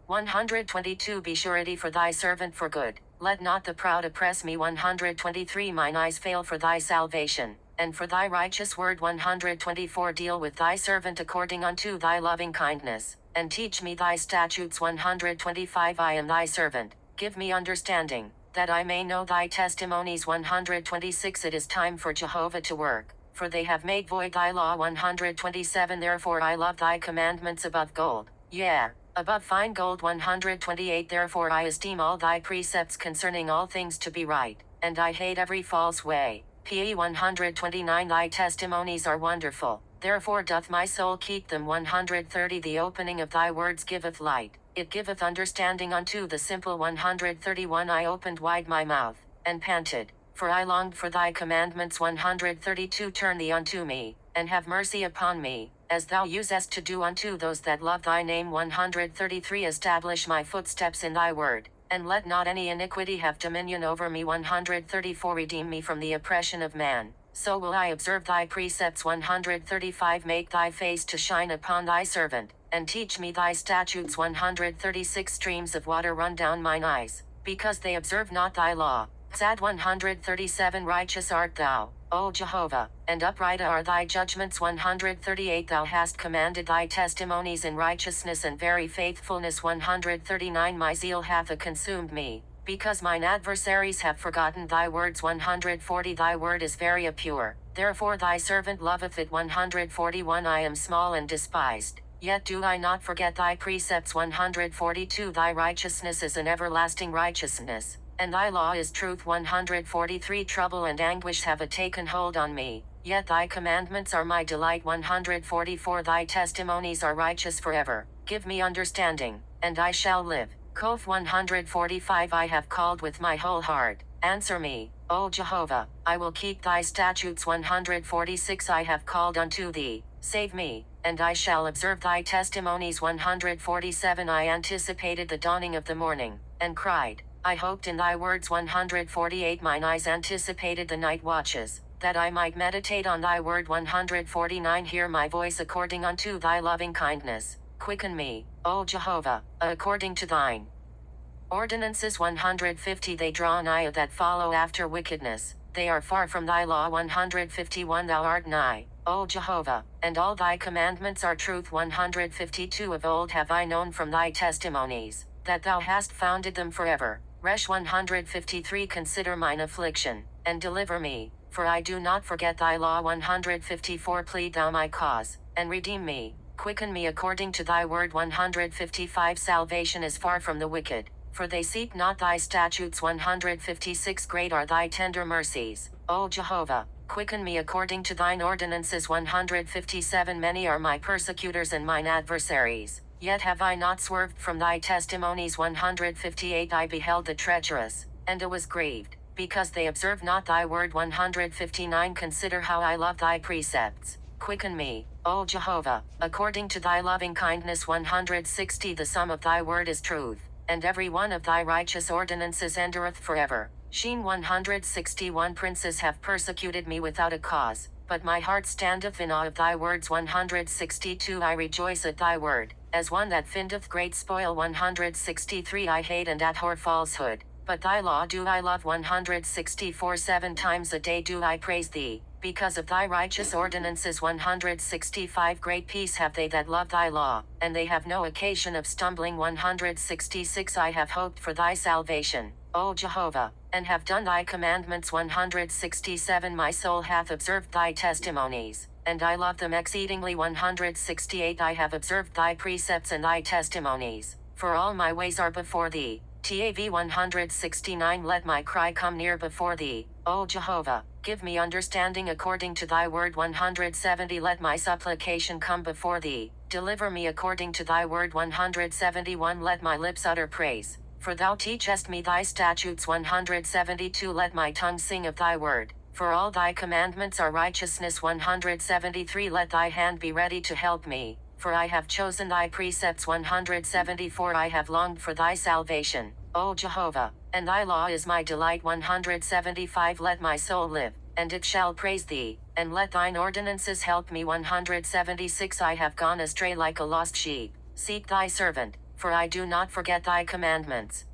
122 Be surety for thy servant for good, let not the proud oppress me. 123 Mine eyes fail for thy salvation, and for thy righteous word. 124 Deal with thy servant according unto thy loving kindness, and teach me thy statutes. 125 I am thy servant, give me understanding, that I may know thy testimonies. 126 It is time for Jehovah to work, for they have made void thy law. 127 Therefore I love thy commandments above gold, yea, above fine gold. 128 Therefore I esteem all thy precepts concerning all things to be right, and I hate every false way. P. 129 Thy testimonies are wonderful, therefore doth my soul keep them. 130 The opening of thy words giveth light, it giveth understanding unto the simple. 131 I opened wide my mouth, and panted, for I longed for thy commandments. 132 Turn thee unto me, and have mercy upon me, as thou usest to do unto those that love thy name. 133 Establish my footsteps in thy word, and let not any iniquity have dominion over me. 134 Redeem me from the oppression of man, so will I observe thy precepts. 135 Make thy face to shine upon thy servant, and teach me thy statutes. 136 Streams of water run down mine eyes, because they observe not thy law. Psalm 137 Righteous art thou, O Jehovah, and upright are thy judgments. 138 Thou hast commanded thy testimonies in righteousness and very faithfulness. 139 My zeal hath consumed me, because mine adversaries have forgotten thy words. 140 Thy word is very pure, therefore thy servant loveth it. 141 I am small and despised, yet do I not forget thy precepts. 142 Thy righteousness is an everlasting righteousness, and thy law is truth. 143 Trouble and anguish have taken hold on me, yet thy commandments are my delight. 144 Thy testimonies are righteous forever, give me understanding, and I shall live. Kof 145 I have called with my whole heart, answer me, O Jehovah, I will keep thy statutes. 146 I have called unto thee, save me, and I shall observe thy testimonies. 147 I anticipated the dawning of the morning, and cried, I hoped in thy words. 148 Mine eyes anticipated the night watches, that I might meditate on thy word. 149 Hear my voice according unto thy loving kindness, quicken me, O Jehovah, according to thine ordinances. 150 They draw nigh that follow after wickedness, they are far from thy law. 151 Thou art nigh, O Jehovah, and all thy commandments are truth. 152 Of old have I known from thy testimonies, that thou hast founded them forever. Resh 153 Consider mine affliction, and deliver me, for I do not forget thy law. 154 Plead thou my cause, and redeem me, quicken me according to thy word. 155 Salvation is far from the wicked, for they seek not thy statutes. 156 Great are thy tender mercies, O Jehovah, quicken me according to thine ordinances. 157 Many are my persecutors and mine adversaries, yet have I not swerved from thy testimonies. 158 I beheld the treacherous, and was grieved, because they observe not thy word. 159 Consider how I love thy precepts, quicken me, O Jehovah, according to thy loving kindness. 160 The sum of thy word is truth, and every one of thy righteous ordinances endureth forever. Sheen 161 Princes have persecuted me without a cause, but my heart standeth in awe of thy words. 162 I rejoice at thy word, as one that findeth great spoil. 163 I hate and abhor falsehood, but thy law do I love. 164 7 times a day do I praise thee, because of thy righteous ordinances. 165 Great peace have they that love thy law, and they have no occasion of stumbling. 166 I have hoped for thy salvation, O Jehovah, and have done thy commandments. 167 My soul hath observed thy testimonies, and I love them exceedingly. 168 I have observed thy precepts and thy testimonies, for all my ways are before thee. TAV 169 Let my cry come near before thee, O Jehovah, give me understanding according to thy word. 170 Let my supplication come before thee, deliver me according to thy word. 171 Let my lips utter praise, for thou teachest me thy statutes. 172 Let my tongue sing of thy word, for all thy commandments are righteousness. 173 Let thy hand be ready to help me, for I have chosen thy precepts. 174 I have longed for thy salvation, O Jehovah, and thy law is my delight. 175 Let my soul live, and it shall praise thee, and let thine ordinances help me. 176 I have gone astray like a lost sheep, seek thy servant, for I do not forget thy commandments.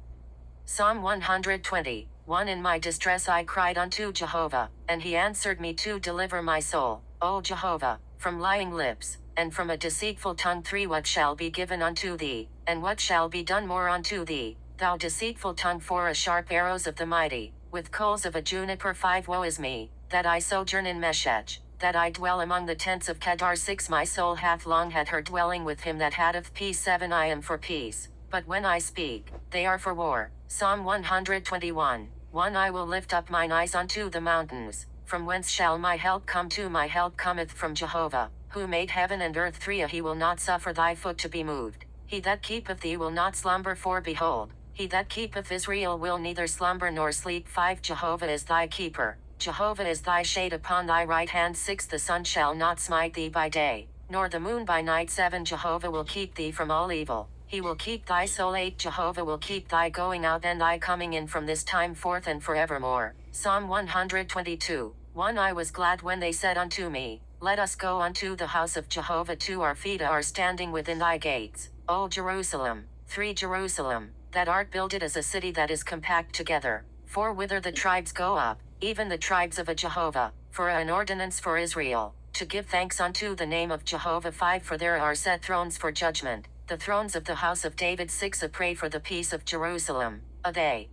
Psalm 120 1 In my distress I cried unto Jehovah, and he answered me to deliver my soul, O Jehovah, from lying lips, and from a deceitful tongue. 3 What shall be given unto thee, and what shall be done more unto thee? thou deceitful tongue, for a sharp arrows of the mighty, with coals of a juniper. 5 Woe is me, that I sojourn in Meshech, that I dwell among the tents of Kedar. 6 My soul hath long had her dwelling with him that hath peace. 7 I am for peace, but when I speak, they are for war. Psalm 121. 1 I will lift up mine eyes unto the mountains. From whence shall my help come? To my help cometh from Jehovah, who made heaven and earth. 3 He will not suffer thy foot to be moved. He that keepeth thee will not slumber, for behold, he that keepeth Israel will neither slumber nor sleep. 5 Jehovah is thy keeper. Jehovah is thy shade upon thy right hand. 6 The sun shall not smite thee by day, nor the moon by night. 7 Jehovah will keep thee from all evil. He will keep thy soul. 8 Jehovah will keep thy going out and thy coming in from this time forth and forevermore. Psalm 122. 1 I was glad when they said unto me, Let us go unto the house of Jehovah. 2 Our feet are standing within thy gates, O Jerusalem. 3 Jerusalem, that art builded as a city that is compact together. 4 Whither the tribes go up, even the tribes of a Jehovah, for an ordinance for Israel, to give thanks unto the name of Jehovah. 5 For there are set thrones for judgment, the thrones of the house of David. 6 A pray for the peace of Jerusalem, they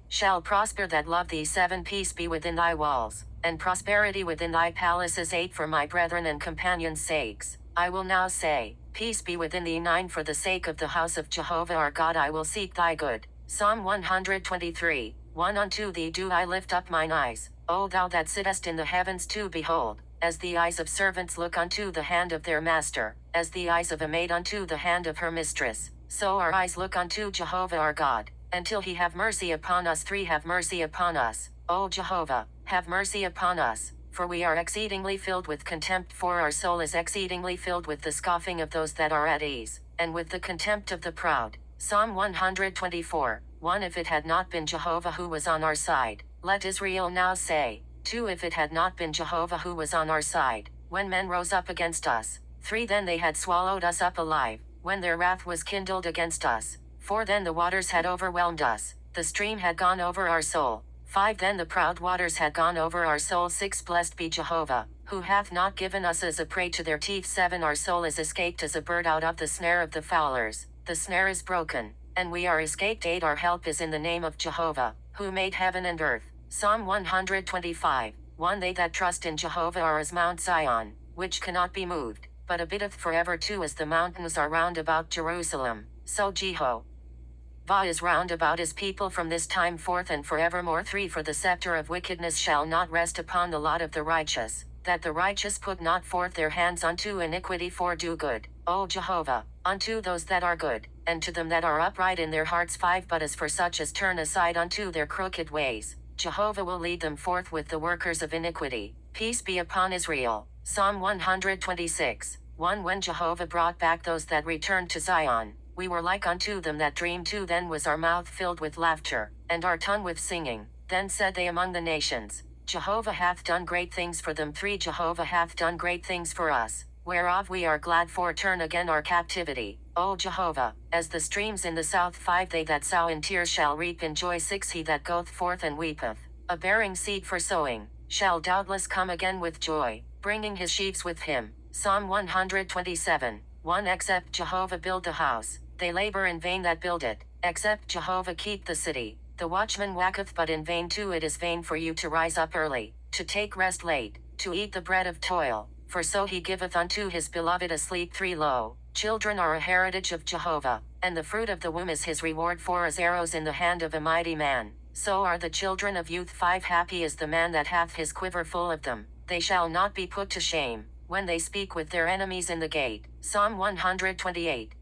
shall prosper that love thee. 7 Peace be within thy walls, and prosperity within thy palaces. 8 For my brethren and companions' sakes, I will now say, Peace be within thee. 9 For the sake of the house of Jehovah our God I will seek thy good. Psalm 123. 1 Unto thee do I lift up mine eyes, O thou that sittest in the heavens. 2 Behold, as the eyes of servants look unto the hand of their master, as the eyes of a maid unto the hand of her mistress, so our eyes look unto Jehovah our God, until he have mercy upon us. 3 Have mercy upon us, O Jehovah, have mercy upon us, for we are exceedingly filled with contempt. For our soul is exceedingly filled with the scoffing of those that are at ease, and with the contempt of the proud. Psalm 124. 1 If it had not been Jehovah who was on our side, let Israel now say. 2 If it had not been Jehovah who was on our side, when men rose up against us. 3 Then they had swallowed us up alive, when their wrath was kindled against us. 4 Then the waters had overwhelmed us, the stream had gone over our soul. 5 Then the proud waters had gone over our soul. 6 Blessed be Jehovah, who hath not given us as a prey to their teeth. 7 Our soul is escaped as a bird out of the snare of the fowlers. The snare is broken, and we are escaped. 8 Our help is in the name of Jehovah, who made heaven and earth. Psalm 125. 1 They that trust in Jehovah are as Mount Zion, which cannot be moved, but abitteth forever. 2 As the mountains are round about Jerusalem, so Jehovah is round about his people from this time forth and forevermore. 3 For the scepter of wickedness shall not rest upon the lot of the righteous, that the righteous put not forth their hands unto iniquity. 4 Do good, O Jehovah, unto those that are good, and to them that are upright in their hearts. 5 But as for such as turn aside unto their crooked ways, Jehovah will lead them forth with the workers of iniquity. Peace be upon Israel. Psalm 126. 1 When Jehovah brought back those that returned to Zion, we were like unto them that dream. 2 Then was our mouth filled with laughter, and our tongue with singing. Then said they among the nations, Jehovah hath done great things for them. 3 Jehovah hath done great things for us, whereof we are glad. 4 Turn again our captivity, O Jehovah, as the streams in the south. 5 They that sow in tears shall reap in joy. 6 He that goeth forth and weepeth, a bearing seed for sowing, shall doubtless come again with joy, bringing his sheaves with him. Psalm 127. 1 Except Jehovah build the house, they labor in vain that build it. Except Jehovah keep the city, the watchman walketh but in vain. 2 It is vain for you to rise up early, to take rest late, to eat the bread of toil, for so he giveth unto his beloved a sleep. 3 Lo, children are a heritage of Jehovah, and the fruit of the womb is his reward. 4 As arrows in the hand of a mighty man, so are the children of youth. 5 Happy is the man that hath his quiver full of them, they shall not be put to shame, when they speak with their enemies in the gate. Psalm 128.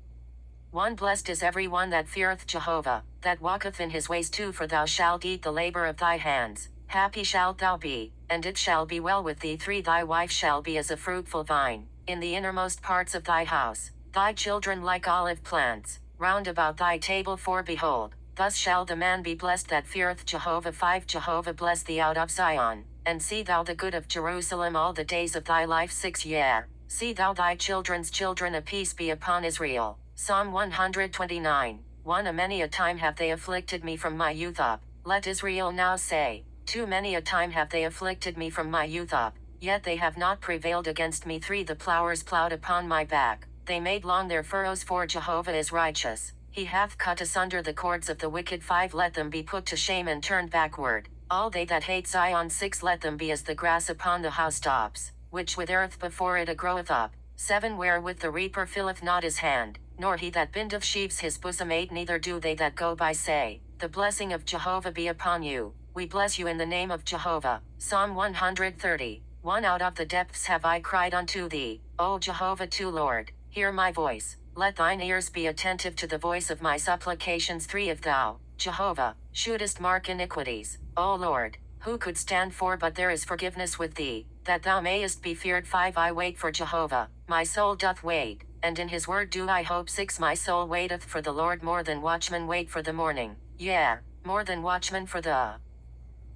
1 Blessed is every one that feareth Jehovah, that walketh in his ways. 2 For thou shalt eat the labor of thy hands, happy shalt thou be, and it shall be well with thee. 3 Thy wife shall be as a fruitful vine, in the innermost parts of thy house, thy children like olive plants, round about thy table. 4 Behold, thus shall the man be blessed that feareth Jehovah. 5 Jehovah bless thee out of Zion, and see thou the good of Jerusalem all the days of thy life. 6 Yea, see thou thy children's children. A peace be upon Israel. Psalm 129. 1 A many a time have they afflicted me from my youth up, let Israel now say. 2 Many a time have they afflicted me from my youth up, yet they have not prevailed against me. 3 The plowers plowed upon my back, they made long their furrows. 4 Jehovah is righteous, He hath cut asunder the cords of the wicked. 5 Let them be put to shame and turned backward. All they that hate Zion. 6 Let them be as the grass upon the housetops, which withereth before it groweth up. 7 Wherewith the reaper filleth not his hand, nor he that bindeth sheaves his bosom. 8 Neither do they that go by say, The blessing of Jehovah be upon you. We bless you in the name of Jehovah. Psalm 130. 1 Out of the depths have I cried unto thee, O Jehovah. 2 Lord, hear my voice. Let thine ears be attentive to the voice of my supplications. 3 If thou, Jehovah, shouldest mark iniquities, O Lord, who could stand for? But there is forgiveness with thee, that thou mayest be feared. 5 I wait for Jehovah, my soul doth wait, and in his word do I hope. 6 My soul waiteth for the Lord more than watchmen wait for the morning. Yea, more than watchmen for the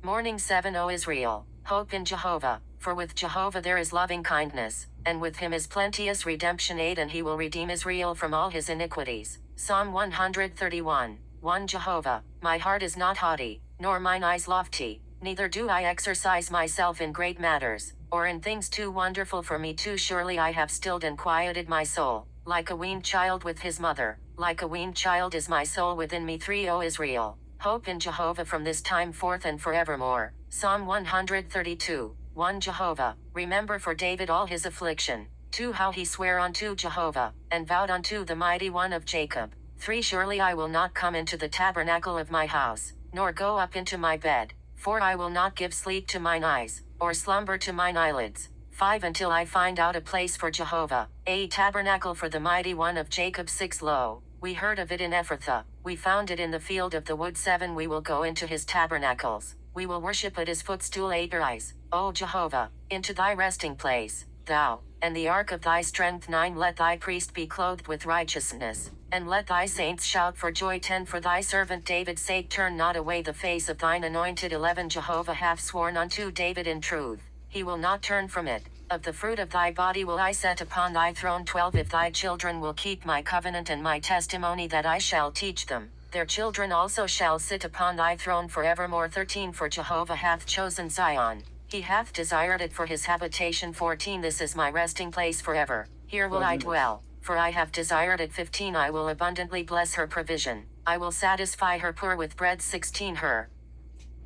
morning. 7 O Israel, hope in Jehovah, for with Jehovah there is loving kindness, and with him is plenteous redemption. 8 And he will redeem Israel from all his iniquities. Psalm 131. 1 Jehovah, my heart is not haughty, nor mine eyes lofty, neither do I exercise myself in great matters, or in things too wonderful for me. 2 Surely I have stilled and quieted my soul, like a weaned child with his mother, like a weaned child is my soul within me. 3 O Israel, hope in Jehovah from this time forth and forevermore. Psalm 132. 1 Jehovah, remember for David all his affliction. 2 How he sware unto Jehovah, and vowed unto the mighty one of Jacob. 3 Surely I will not come into the tabernacle of my house, nor go up into my bed. 4 I will not give sleep to mine eyes, or slumber to mine eyelids. 5 Until I find out a place for Jehovah, a tabernacle for the mighty one of Jacob. 6 Lo, we heard of it in Ephrathah, we found it in the field of the wood. 7 We will go into his tabernacles, we will worship at his footstool. 8 Arise, O Jehovah, into thy resting place, thou, and the ark of thy strength. 9 Let thy priest be clothed with righteousness, and let thy saints shout for joy. 10 For thy servant David's sake turn not away the face of thine anointed. 11 Jehovah hath sworn unto David in truth, he will not turn from it. Of the fruit of thy body will I set upon thy throne. 12 If thy children will keep my covenant and my testimony that I shall teach them, their children also shall sit upon thy throne forevermore. 13 For Jehovah hath chosen Zion, he hath desired it for his habitation. 14 This is my resting place forever, here will I dwell, for I have desired it. 15 I will abundantly bless her provision, I will satisfy her poor with bread. 16 Her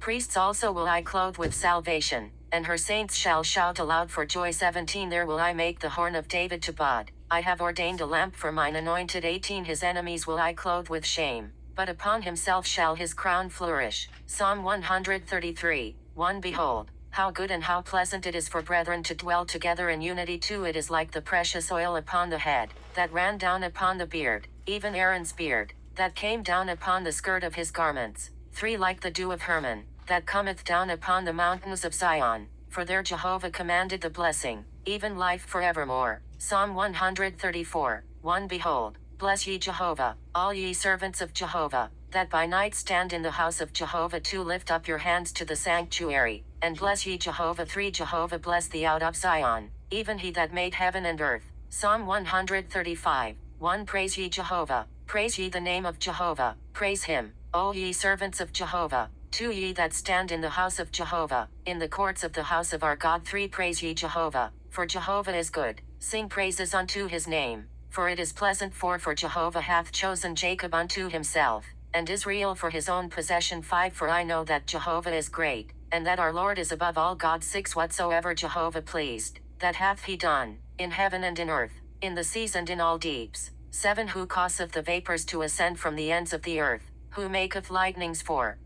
priests also will I clothe with salvation, and her saints shall shout aloud for joy. 17 There will I make the horn of David to bud, I have ordained a lamp for mine anointed. 18 His enemies will I clothe with shame, but upon himself shall his crown flourish. Psalm 133. 1 Behold, how good and how pleasant it is for brethren to dwell together in unity. 2 It is like the precious oil upon the head, that ran down upon the beard, even Aaron's beard, that came down upon the skirt of his garments. 3 Like the dew of Hermon, that cometh down upon the mountains of Zion, for there Jehovah commanded the blessing, even life forevermore. Psalm 134. 1 Behold, bless ye Jehovah, all ye servants of Jehovah, that by night stand in the house of Jehovah. 2 Lift up your hands to the sanctuary, and bless ye Jehovah. 3 Jehovah bless thee out of Zion, even he that made heaven and earth. Psalm 135. 1 Praise ye Jehovah, praise ye the name of Jehovah, praise him, O ye servants of Jehovah. 2 Ye that stand in the house of Jehovah, in the courts of the house of our God. 3 Praise ye Jehovah, for Jehovah is good, sing praises unto his name, for it is pleasant. 4 For Jehovah hath chosen Jacob unto himself, and Israel for his own possession. 5 For I know that Jehovah is great, and that our Lord is above all gods. 6 Whatsoever Jehovah pleased, that hath he done, in heaven and in earth, in the seas and in all deeps. 7 Who causeth the vapors to ascend from the ends of the earth, who maketh lightnings for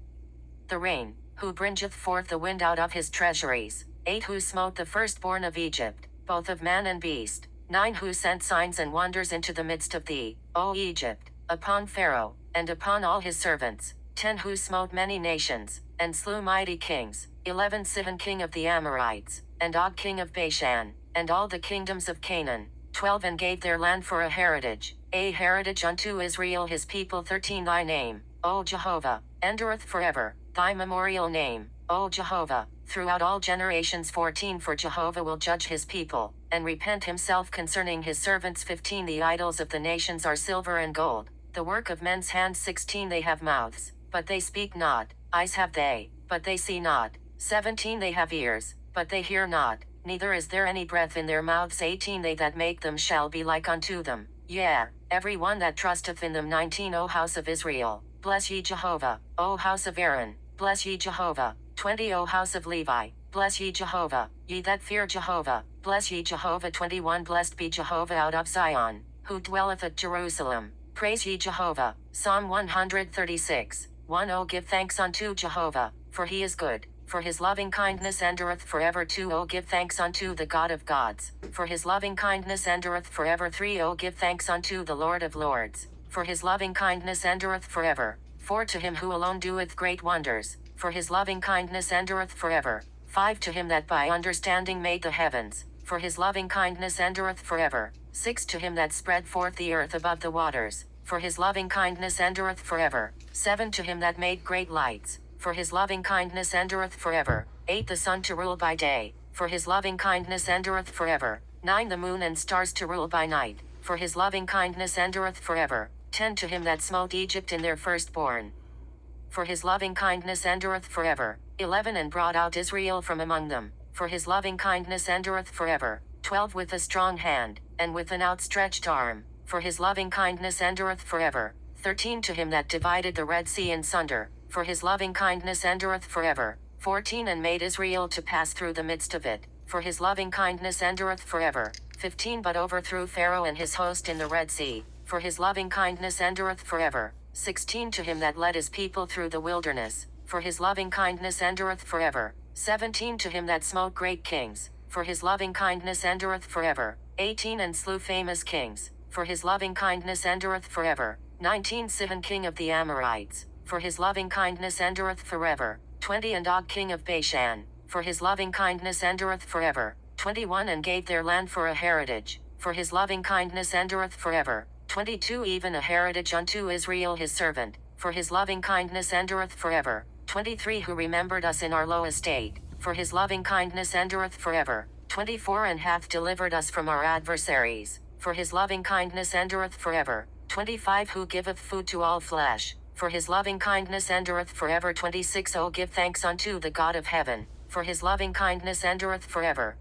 the rain, who bringeth forth the wind out of his treasuries. 8 Who smote the firstborn of Egypt, both of man and beast. 9 Who sent signs and wonders into the midst of thee, O Egypt, upon Pharaoh, and upon all his servants. 10 Who smote many nations, and slew mighty kings. 11 Sihon king of the Amorites, and Og king of Bashan, and all the kingdoms of Canaan. 12 And gave their land for a heritage unto Israel his people. 13 Thy name, O Jehovah, endureth forever, thy memorial name, O Jehovah, throughout all generations. 14 For Jehovah will judge his people, and repent himself concerning his servants. 15 The idols of the nations are silver and gold, the work of men's hands. 16 They have mouths, but they speak not, eyes have they, but they see not. 17 They have ears, but they hear not, neither is there any breath in their mouths. 18 They that make them shall be like unto them, yea, every one that trusteth in them. 19 O house of Israel, bless ye Jehovah. O house of Aaron, bless ye Jehovah. 20 O house of Levi, bless ye Jehovah. Ye that fear Jehovah, bless ye Jehovah. 21 Blessed be Jehovah out of Zion, who dwelleth at Jerusalem. Praise ye Jehovah. Psalm 136. 1 O give thanks unto Jehovah, for he is good, for his loving kindness endureth forever. 2 O give thanks unto the God of gods, for his loving kindness endureth forever. 3 O give thanks unto the Lord of lords, for his loving kindness endureth forever. 4 To him who alone doeth great wonders, for his loving kindness endureth forever. 5 To him that by understanding made the heavens, for his loving kindness endureth forever. 6 To him that spread forth the earth above the waters, for his loving kindness endureth forever. 7 To him that made great lights, for his loving kindness endureth forever. 8 The sun to rule by day, for his loving kindness endureth forever. 9 The moon and stars to rule by night, for his loving kindness endureth forever. 10 To him that smote Egypt in their firstborn, for his loving kindness endureth forever. 11 And brought out Israel from among them, for his loving kindness endureth forever. 12 With a strong hand, and with an outstretched arm, for his loving kindness endureth forever. 13 To him that divided the Red Sea in sunder, for his loving kindness endureth forever. 14 And made Israel to pass through the midst of it, for his loving kindness endureth forever. 15 But overthrew Pharaoh and his host in the Red Sea, for his loving kindness endureth forever. 16 To him that led his people through the wilderness, for his loving kindness endureth forever. 17 To him that smote great kings, for his loving kindness endureth forever. 18 And slew famous kings, for his loving kindness endureth forever. 19 Sihon king of the Amorites, for his loving kindness endureth forever. 20 And Og king of Bashan, for his loving kindness endureth forever. 21 And gave their land for a heritage, for his loving kindness endureth forever. 22 Even a heritage unto Israel his servant, for his loving kindness endureth forever. 23 Who remembered us in our low estate, for his loving kindness endureth forever. 24 And hath delivered us from our adversaries, for his loving kindness endureth forever. 25 Who giveth food to all flesh, for his loving kindness endureth forever. 26 O give thanks unto the God of heaven, for his loving kindness endureth forever.